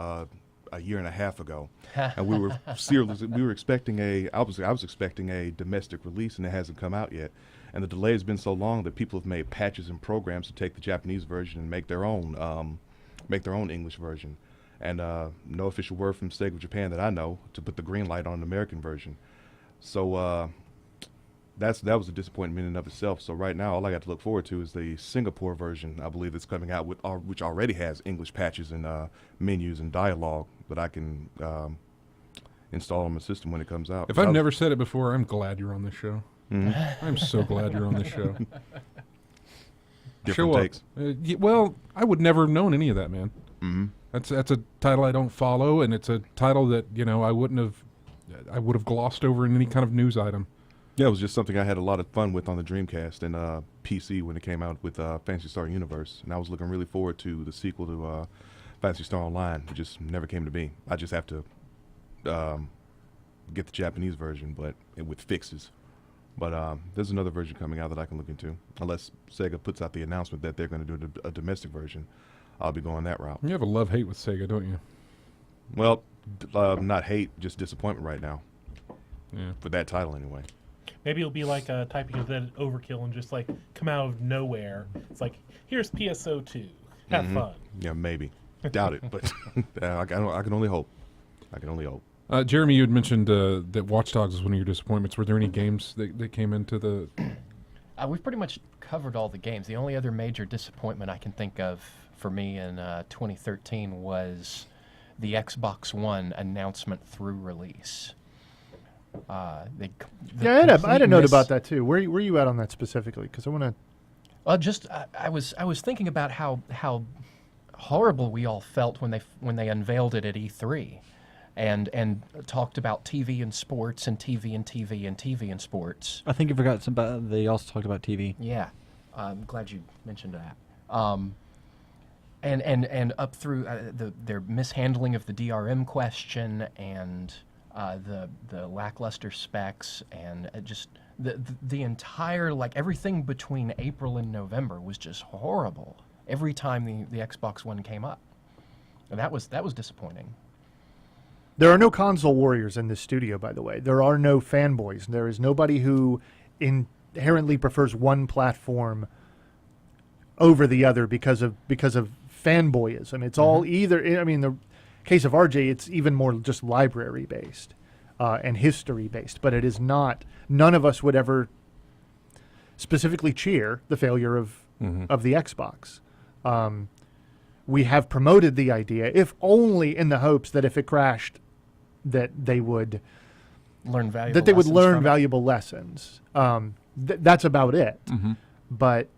a year and a half ago, and we were expecting I was expecting a domestic release, and it hasn't come out yet. And the delay has been so long that people have made patches and programs to take the Japanese version and make their own English version. And no official word from Sega of Japan that I know to put the green light on an American version. So that was a disappointment in and of itself. So right now, all I got to look forward to is the Singapore version, I believe, that's coming out, which already has English patches and menus and dialogue that I can install on my system when it comes out. If I've never said it before, I'm glad you're on this show. Mm-hmm. I'm so glad you're on this show. Different takes. Well, I would never have known any of that, man. Mm-hmm. That's a title I don't follow, and it's a title that I would have glossed over in any kind of news item. Yeah, it was just something I had a lot of fun with on the Dreamcast and PC when it came out with Phantasy Star Universe, and I was looking really forward to the sequel to Phantasy Star Online. It just never came to be. I just have to get the Japanese version, but with fixes. But there's another version coming out that I can look into, unless Sega puts out the announcement that they're going to do a domestic version. I'll be going that route. You have a love-hate with Sega, don't you? Well, not hate, just disappointment right now. Yeah. For that title, anyway. Maybe it'll be like typing of that overkill and just like come out of nowhere. It's like, here's PSO2. Have fun. Yeah, maybe. Doubt it, but I can only hope. I can only hope. Jeremy, you had mentioned that Watch Dogs was one of your disappointments. Were there any games that came into the... We've pretty much covered all the games. The only other major disappointment I can think of for me in 2013 was the Xbox One announcement through release. I had a note about that too. Where you at on that specifically? Because I want to. I was thinking about how horrible we all felt when they unveiled it at E3, and talked about TV and sports and TV and TV and TV and sports. I think you forgot they also talked about TV. Yeah, I'm glad you mentioned that. And up through their mishandling of the DRM question and the lackluster specs and just the entire, like, everything between April and November was just horrible. Every time the Xbox One came up, and that was disappointing. There are no console warriors in this studio, by the way. There are no fanboys. There is nobody who inherently prefers one platform over the other because of fanboyism. It's all either. I mean, the case of RJ, it's even more just library based and history based. But it is not. None of us would ever specifically cheer the failure of the Xbox. We have promoted the idea, if only in the hopes that if it crashed, that they would learn valuable lessons. That's about it. But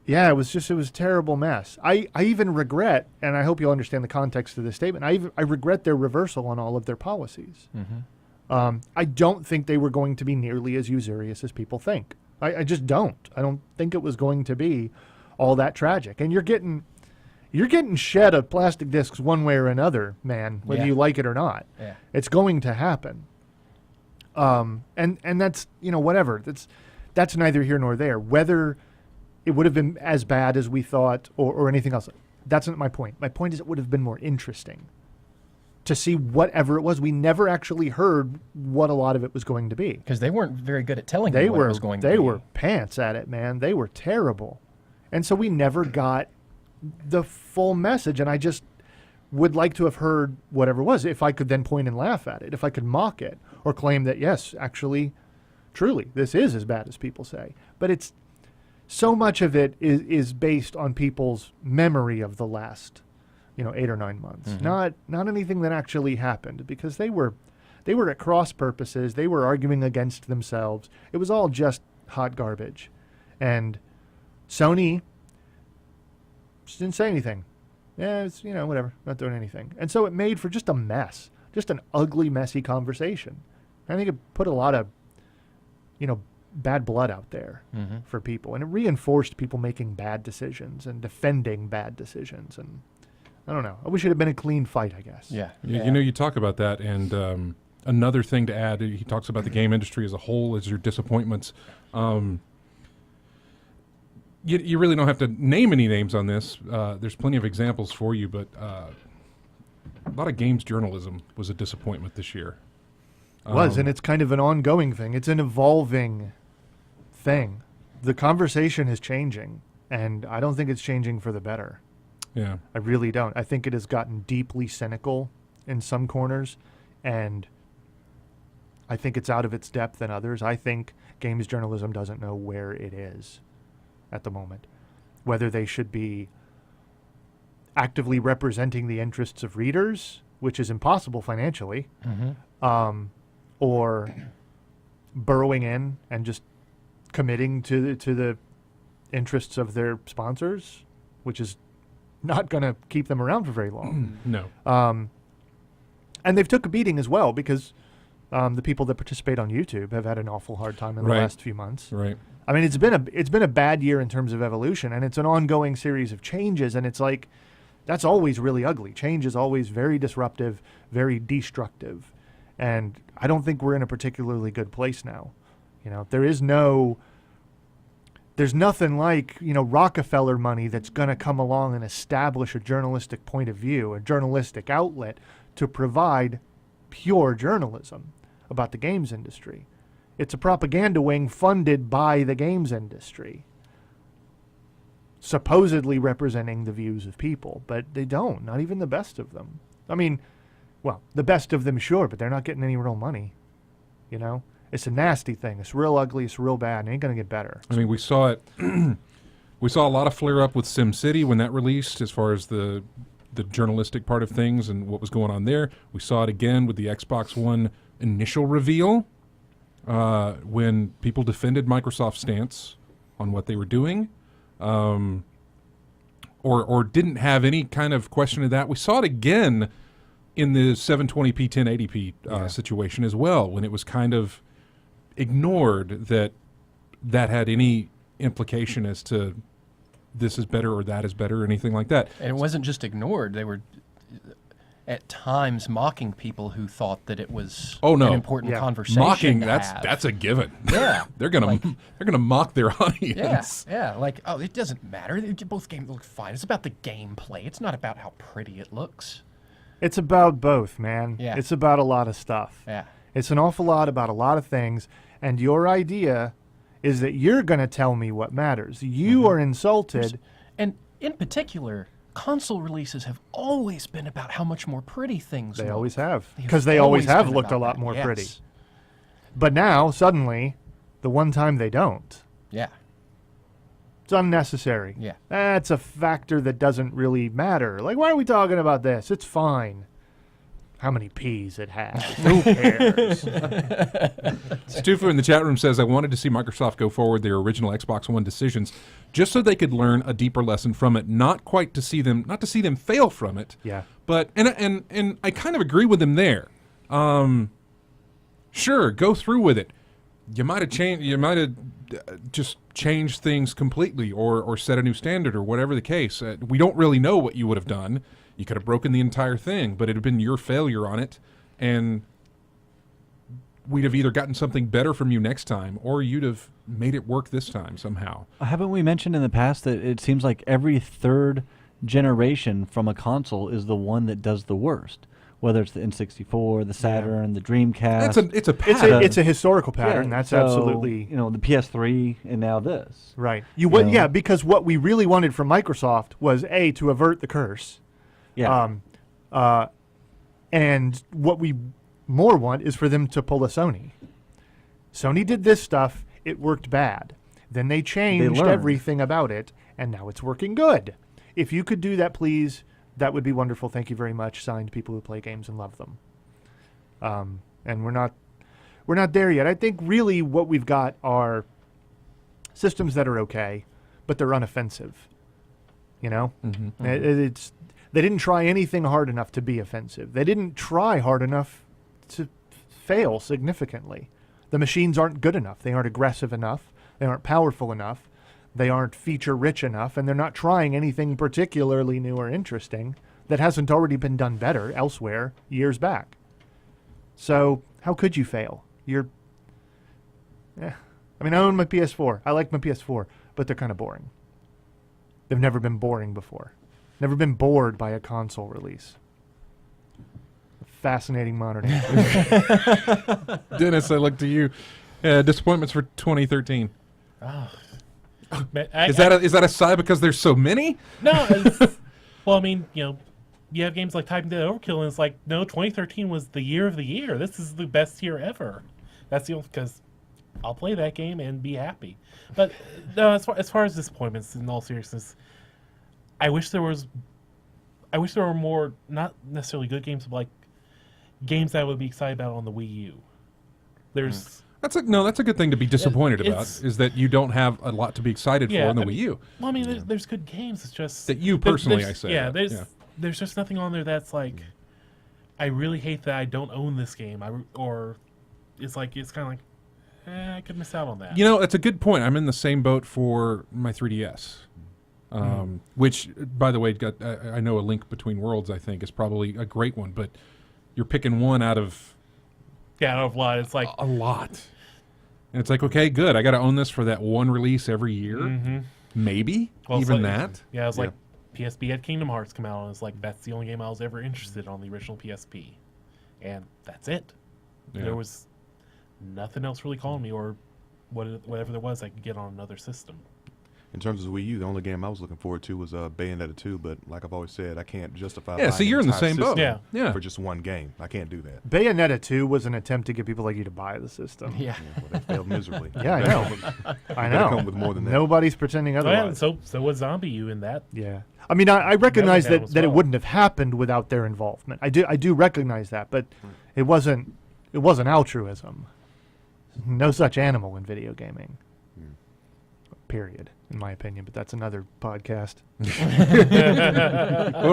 yeah, it was a terrible mess. I even regret, and I hope you'll understand the context of this statement, I regret their reversal on all of their policies. I don't think they were going to be nearly as usurious as people think. I just don't. I don't think it was going to be all that tragic. And you're getting shed of plastic discs one way or another, man, whether you like it or not. Yeah. It's going to happen. And that's, whatever. That's neither here nor there. Whether it would have been as bad as we thought or anything else, that's not my point. My point is it would have been more interesting to see whatever it was. We never actually heard what a lot of it was going to be. Because they weren't very good at telling you what it was going to be. They were pants at it, man. They were terrible. And so we never got the full message, and I just would like to have heard whatever it was, if I could then point and laugh at it, if I could mock it, or claim that, yes, actually, truly, this is as bad as people say. But it's so much of it is based on people's memory of the last 8 or 9 months, not anything that actually happened, because they were at cross purposes. They were arguing against themselves. It was all just hot garbage, and Sony just didn't say anything. Yeah, it's, whatever, not doing anything. And so it made for just a mess, just an ugly, messy conversation. I think it put a lot of, bad blood out there for people. And it reinforced people making bad decisions and defending bad decisions. And I don't know. I wish it had been a clean fight, I guess. Yeah. You talk about that, and another thing to add, he talks about the game industry as a whole as your disappointments. you really don't have to name any names on this. There's plenty of examples for you, but a lot of games journalism was a disappointment this year. And it's kind of an ongoing thing. It's an evolving thing. The conversation is changing, and I don't think it's changing for the better. Yeah. I really don't. I think it has gotten deeply cynical in some corners, and I think it's out of its depth in others. I think games journalism doesn't know where it is at the moment, whether they should be actively representing the interests of readers, which is impossible financially, or burrowing in and just committing to the interests of their sponsors, which is not going to keep them around for very long. No. And they've took a beating as well, because the people that participate on YouTube have had an awful hard time in the last few months. Right. I mean, it's been a bad year in terms of evolution, and it's an ongoing series of changes, and it's like, that's always really ugly. Change is always very disruptive, very destructive, and I don't think we're in a particularly good place now. You know, there's nothing like, Rockefeller money that's going to come along and establish a journalistic point of view, a journalistic outlet to provide pure journalism about the games industry. It's a propaganda wing funded by the games industry, supposedly representing the views of people, but they don't, not even the best of them. I mean, well, the best of them, sure, but they're not getting any real money, It's a nasty thing. It's real ugly. It's real bad. It ain't going to get better. I mean, we saw it. We saw a lot of flare up with SimCity when that released, as far as the journalistic part of things and what was going on there. We saw it again with the Xbox One initial reveal, when people defended Microsoft's stance on what they were doing, or didn't have any kind of question of that. We saw it again in the 720p 1080p situation as well, when it was kind of ignored that had any implication as to this is better or that is better or anything like that. And it wasn't just ignored. They were at times mocking people who thought that it was an important conversation. Mocking, to have. that's a given. Yeah. they're gonna mock their audience. Yeah, like, oh, it doesn't matter. Both games look fine. It's about the gameplay. It's not about how pretty it looks. It's about both, man. Yeah. It's about a lot of stuff. Yeah. It's an awful lot about a lot of things, and your idea is that you're going to tell me what matters. You are insulted. And in particular, console releases have always been about how much more pretty things They look. always have, They because they always have been looked a about lot that, more yes. pretty. But now, suddenly, the one time they don't, Yeah. it's unnecessary. Yeah. That's a factor that doesn't really matter. Like, why are we talking about this? It's fine. How many P's it has. Who cares? Stufa in the chat room says, I wanted to see Microsoft go forward their original Xbox One decisions just so they could learn a deeper lesson from it, not to see them fail from it. Yeah. But and I kind of agree with him there. Sure, go through with it. You might have just changed things completely or set a new standard or whatever the case. We don't really know what you would have done. You could have broken the entire thing, but it had been your failure on it, and we'd have either gotten something better from you next time, or you'd have made it work this time somehow. Haven't we mentioned in the past that it seems like every third generation from a console is the one that does the worst? Whether it's the N64, the Saturn, the Dreamcast. It's a pattern. It's a historical pattern. Yeah, That's so, absolutely the PS3 and now this. right. know. Because what we really wanted from Microsoft was to avert the curse. Yeah. And what we more want is for them to pull a Sony. Sony did this stuff. It worked bad. Then they changed learned. everything about it, and now it's working good. If you could do that, please, that would be wonderful. Thank you very much. Signed, people who play games and love them. And we're not there yet. I think really what we've got are systems that are okay, but they're unoffensive. They didn't try anything hard enough to be offensive. They didn't try hard enough to fail significantly. The machines aren't good enough. They aren't aggressive enough. They aren't powerful enough. They aren't feature-rich enough, and they're not trying anything particularly new or interesting that hasn't already been done better elsewhere years back. So how could you fail? I own my PS4. I like my PS4, but they're kind of boring. They've never been boring before. Never been bored by a console release. Fascinating modern answer. Dennis, I look to you. Disappointments for 2013. Is that a sigh because there's so many? No. Well, I mean, you have games like Typing Dead Overkill, and it's like, no, 2013 was the year of the year. This is the best year ever. That's the only, because I'll play that game and be happy. But no, as far as disappointments, in all seriousness, I wish there were more, not necessarily good games, but like games that I would be excited about on the Wii U. There's that's a good thing to be disappointed about, is that you don't have a lot to be excited for on the Wii U. Well, I mean, there's good games. It's just that you personally, I say. Yeah, there's just nothing on there that's like, I really hate that I don't own this game. Or it's kind of like, I could miss out on that. That's a good point. I'm in the same boat for my 3DS. Which, by the way, I know A Link Between Worlds, I think, is probably a great one, but you're picking one out of a lot. It's like a lot. And it's like, okay, good. I got to own this for that one release every year. Maybe even that. Yeah, it was like PSP had Kingdom Hearts come out, and it's like, that's the only game I was ever interested in on the original PSP. And that's it. Yeah. There was nothing else really calling me, or whatever there was I could get on another system. In terms of Wii U, the only game I was looking forward to was Bayonetta 2, but like I've always said, I can't justify Yeah, so you're in the same boat. Yeah. For just one game. I can't do that. Bayonetta 2 was an attempt to get people like you to buy the system. Yeah. Well, they failed miserably. Yeah, I know. I know. Come with more than that. Nobody's pretending Oh, otherwise. yeah, so was Zombie U in that. Yeah. I mean, I recognize That that it wouldn't have happened without their involvement. I do recognize that, but it wasn't altruism. No such animal in video gaming. Period, in my opinion, but that's another podcast.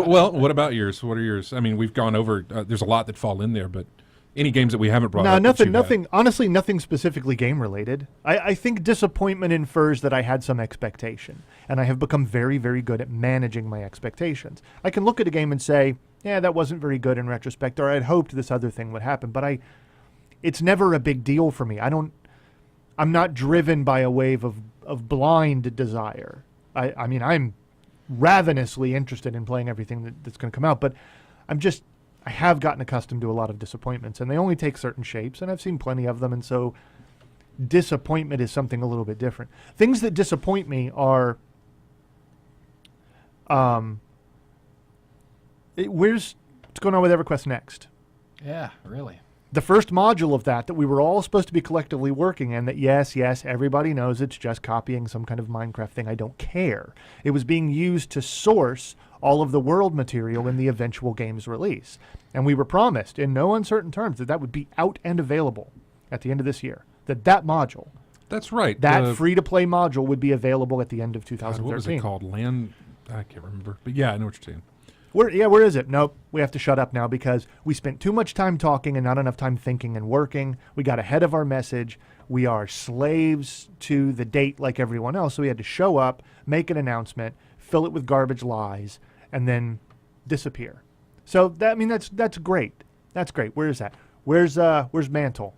Well, what about yours? What are yours? I mean, we've gone over. There's a lot that fall in there, but any games that we haven't brought up? Nothing. Honestly, nothing specifically game related. I think disappointment infers that I had some expectation, and I have become very, very good at managing my expectations. I can look at a game and say, yeah, that wasn't very good in retrospect, or I'd hoped this other thing would happen, but it's never a big deal for me. I'm not driven by a wave of blind desire. I mean, I'm ravenously interested in playing everything that's going to come out, but I have gotten accustomed to a lot of disappointments, and they only take certain shapes, and I've seen plenty of them, and so disappointment is something a little bit different. Things that disappoint me are, what's going on with EverQuest Next? Yeah, really. The first module of that we were all supposed to be collectively working in, that yes, everybody knows it's just copying some kind of Minecraft thing. I don't care. It was being used to source all of the world material in the eventual game's release. And we were promised in no uncertain terms that would be out and available at the end of this year. That module. That's right. That free-to-play module would be available at the end of 2013. God, what was it called? I can't remember. But yeah, I know what you're saying. Where is it? Nope, we have to shut up now because we spent too much time talking and not enough time thinking and working. We got ahead of our message. We are slaves to the date like everyone else, so we had to show up, make an announcement, fill it with garbage lies, and then disappear. So that's great. That's great. Where is that? Where's Mantle?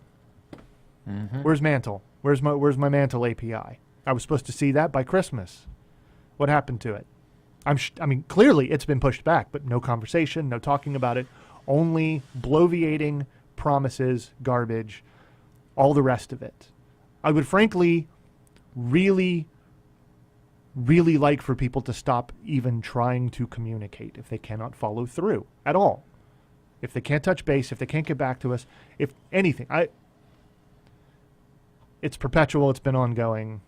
Mm-hmm. Where's Mantle? Where's my Mantle API? I was supposed to see that by Christmas. What happened to it? I mean, clearly it's been pushed back, but no conversation, no talking about it, only bloviating, promises, garbage, all the rest of it. I would frankly really, really like for people to stop even trying to communicate if they cannot follow through at all. If they can't touch base, if they can't get back to us, if anything. It's perpetual, it's been ongoing.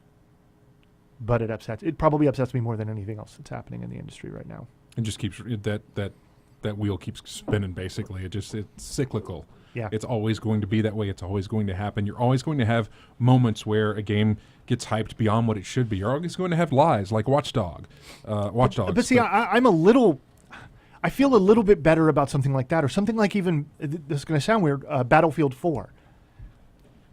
But it probably upsets me more than anything else that's happening in the industry right now. It just keeps that wheel keeps spinning. Basically, it's cyclical. Yeah, it's always going to be that way. It's always going to happen. You're always going to have moments where a game gets hyped beyond what it should be. You're always going to have lies, like Watch Dogs. But see, I feel a little bit better about something like that, or something like even this is going to sound weird. Battlefield 4.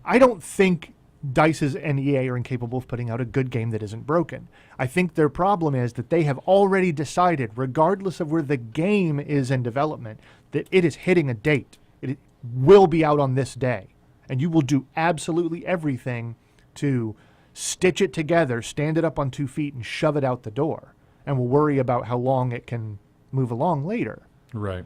I don't think DICE and EA are incapable of putting out a good game that isn't broken. I think their problem is that they have already decided, regardless of where the game is in development, that it is hitting a date. It will be out on this day. And you will do absolutely everything to stitch it together, stand it up on 2 feet, and shove it out the door. and we'll worry about how long it can move along later. Right.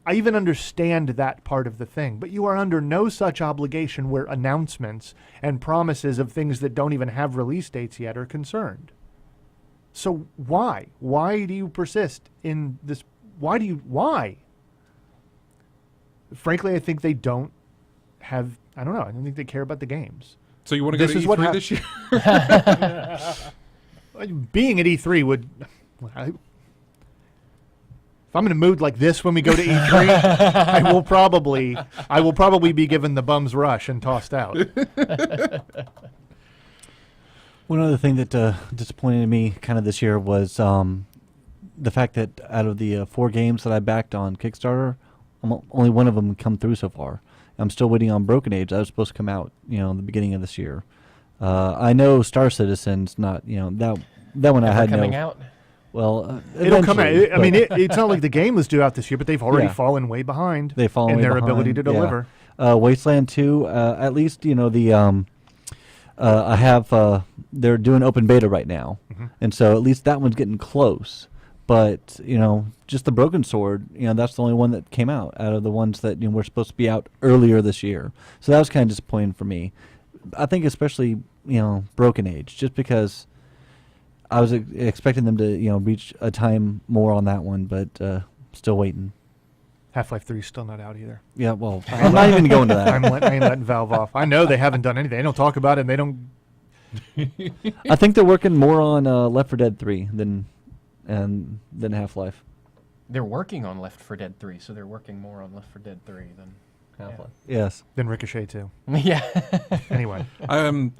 I even understand that part of the thing, but you are under no such obligation where announcements and promises of things that don't even have release dates yet are concerned. So why? Why do you persist in this? Why? Frankly, I think they don't have, I don't know, I don't think they care about the games. So you want to go This to is what E3 this year? Being at E3 would... If I'm in a mood like this when we go to E3, I will probably be given the bum's rush and tossed out. One other thing that disappointed me kind of this year was the fact that out of the 4 games that I backed on Kickstarter, only one of them come through so far. I'm still waiting on Broken Age. That was supposed to come out, in the beginning of this year. I know Star Citizen's not, that one I had coming no. out. Well, It'll come out. eventually, I mean, it's not like the game was due out this year, but they've already Yeah. fallen way behind. They've fallen in way their behind, ability to deliver. Yeah. Wasteland 2, at least the I have they're doing open beta right now, and so at least that one's getting close. But just the Broken Sword, that's the only one that came out of the ones that were supposed to be out earlier this year. So that was kind of disappointing for me. I think especially Broken Age, just because I was expecting them to reach a time more on that one, but still waiting. Half-Life 3 is still not out either. Yeah, well, I'm not even going to that. I ain't letting Valve off. I know they haven't done anything. They don't talk about it, and they don't... I think they're working more on Left 4 Dead 3 than Half-Life. They're working on Left 4 Dead 3, so they're working more on Left 4 Dead 3 than Half-Life. Yes. Then Ricochet, too. Yeah. Anyway.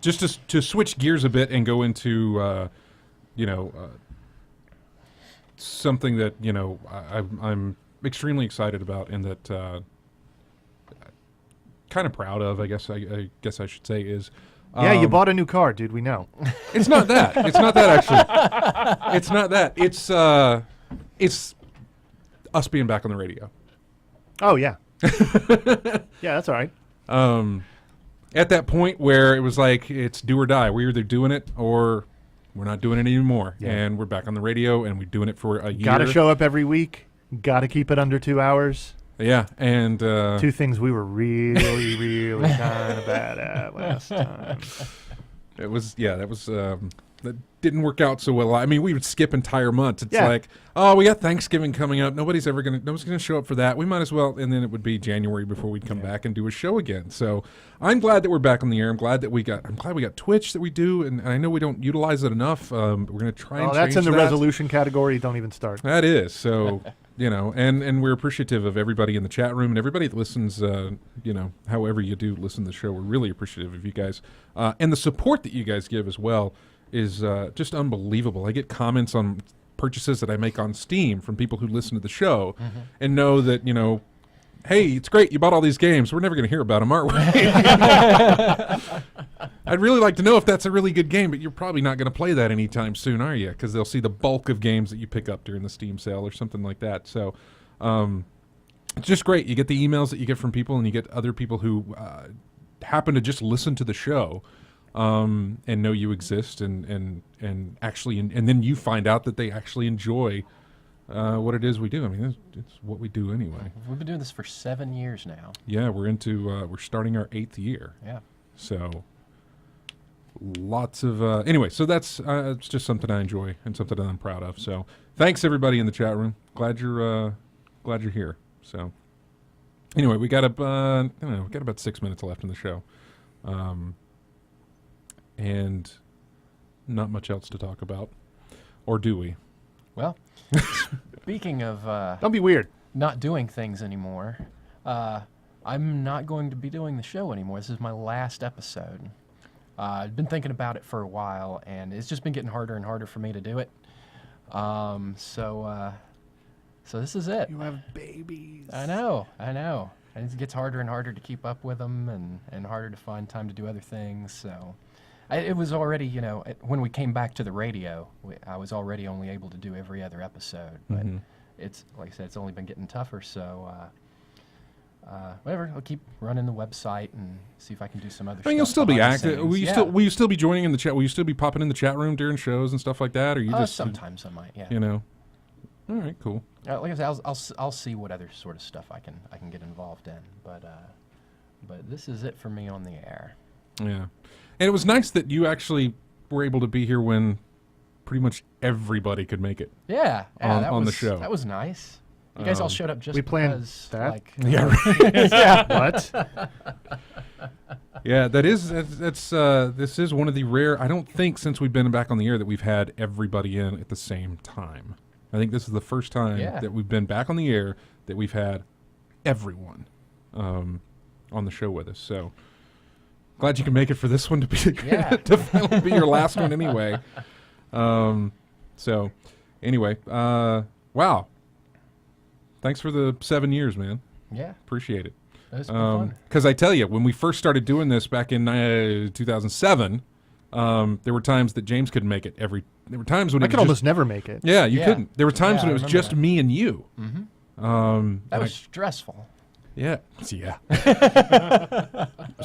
Just to switch gears a bit and go into, something that, I'm extremely excited about and that kind of proud of, I guess I should say, is... Yeah, you bought a new car, dude. We know. It's not that. It's not that, actually. It's not that. It's us being back on the radio. Oh, yeah. Yeah, that's all right. At that point where it was like, it's do or die. We're either doing it or we're not doing it anymore. Yeah. And we're back on the radio, and we're doing it for a year. Got to show up every week. Got to keep it under 2 hours. Yeah, and... 2 things we were really, really kind of bad at last time. It was, that was... that didn't work out so well. I mean, we would skip entire months. It's like, oh, we got Thanksgiving coming up. Nobody's gonna show up for that. We might as well, and then it would be January before we'd come back and do a show again. So I'm glad that we're back on the air. I'm glad we got Twitch that we do, and I know we don't utilize it enough. We're gonna try and change that's in the that. resolution category. Don't even start. That is so. And we're appreciative of everybody in the chat room and everybody that listens, however you do listen to the show. We're really appreciative of you guys. And the support that you guys give as well is just unbelievable. I get comments on purchases that I make on Steam from people who listen to the show and know that, hey, it's great, you bought all these games. We're never going to hear about them, aren't we? I'd really like to know if that's a really good game, but you're probably not going to play that anytime soon, are you? Because they'll see the bulk of games that you pick up during the Steam sale or something like that. So it's just great. You get the emails that you get from people, and you get other people who happen to just listen to the show and know you exist, and actually, and then you find out that they actually enjoy what it is we do. I mean, it's what we do anyway. We've been doing this for 7 years now. Yeah, we're starting our 8th year. Yeah. So lots of anyway. So that's it's just something I enjoy and something that I'm proud of. So thanks everybody in the chat room. Glad you're here. So anyway, we got about 6 minutes left in the show, and not much else to talk about, or do we? Well, speaking of Don't be weird. not doing things anymore, I'm not going to be doing the show anymore. This is my last episode. I've been thinking about it for a while, and it's just been getting harder and harder for me to do it. So this is it. You have babies. I know. And it gets harder and harder to keep up with them, and harder to find time to do other things. So it was already, when we came back to the radio, I was already only able to do every other episode. But it's, like I said, it's only been getting tougher. So whatever. I'll keep running the website and see if I can do some other. I mean, you'll still be behind the active. scenes. Will you still be joining in the chat? Will you still be popping in the chat room during shows and stuff like that, or you just sometimes I might. Yeah. you know? All right, cool. Like I said, I'll see what other sort of stuff I can get involved in. But this is it for me on the air. Yeah, and it was nice that you actually were able to be here when pretty much everybody could make it. Yeah, on the show. That was nice. You guys all showed up just we planned because, that. like, Yeah, right. Yeah. What? Yeah, this is one of the rare. I don't think since we've been back on the air that we've had everybody in at the same time. I think this is the first time that we've been back on the air that we've had everyone on the show with us. So glad you can make it for this one to be to finally be your last one anyway. So anyway, wow. Thanks for the 7 years, man. Yeah, Appreciate it. it's been fun. Because I tell you, when we first started doing this back in 2007, there were times that James couldn't make it. There were times when I it could was almost never make it. Yeah, you Yeah. couldn't. There were times Yeah, when I it was remember just that. me and you. That was stressful. Yeah.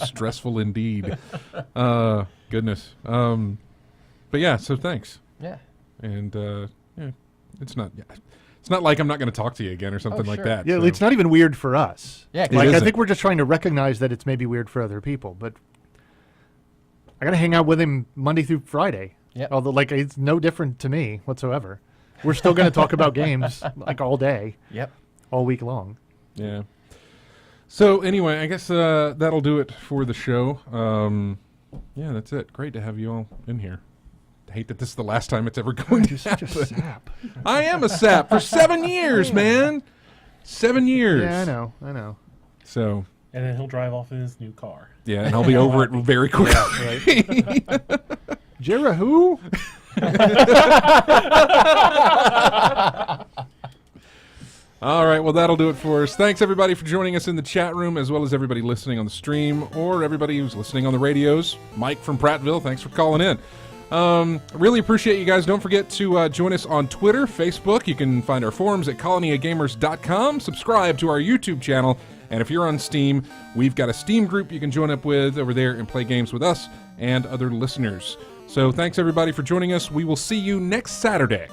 Stressful indeed. Goodness. But yeah, so thanks. Yeah. And it's not like I'm not going to talk to you again or something like sure. that. Yeah, so. it's not even weird for us. Yeah, It Like I isn't. think we're just trying to recognize that it's maybe weird for other people, but I got to hang out with him Monday through Friday. Yep. Although like it's no different to me whatsoever. We're still going to talk about games like all day, Yep. all week long. Yeah. So anyway, I guess that'll do it for the show. Yeah, that's it. Great to have you all in here. I hate that this is the last time it's ever going to You're such a happen. sap. I am a sap for 7 years, man. 7 years. Yeah, I know. So And then he'll drive off in his new car. yeah, and I'll be over it very quickly. Jira who? All right, well, that'll do it for us. Thanks, everybody, for joining us in the chat room, as well as everybody listening on the stream, or everybody who's listening on the radios. Mike from Prattville, thanks for calling in. Really appreciate you guys. Don't forget to join us on Twitter, Facebook. You can find our forums at colonyofgamers.com. Subscribe to our YouTube channel. And if you're on Steam, we've got a Steam group you can join up with over there and play games with us and other listeners. So thanks, everybody, for joining us. We will see you next Saturday.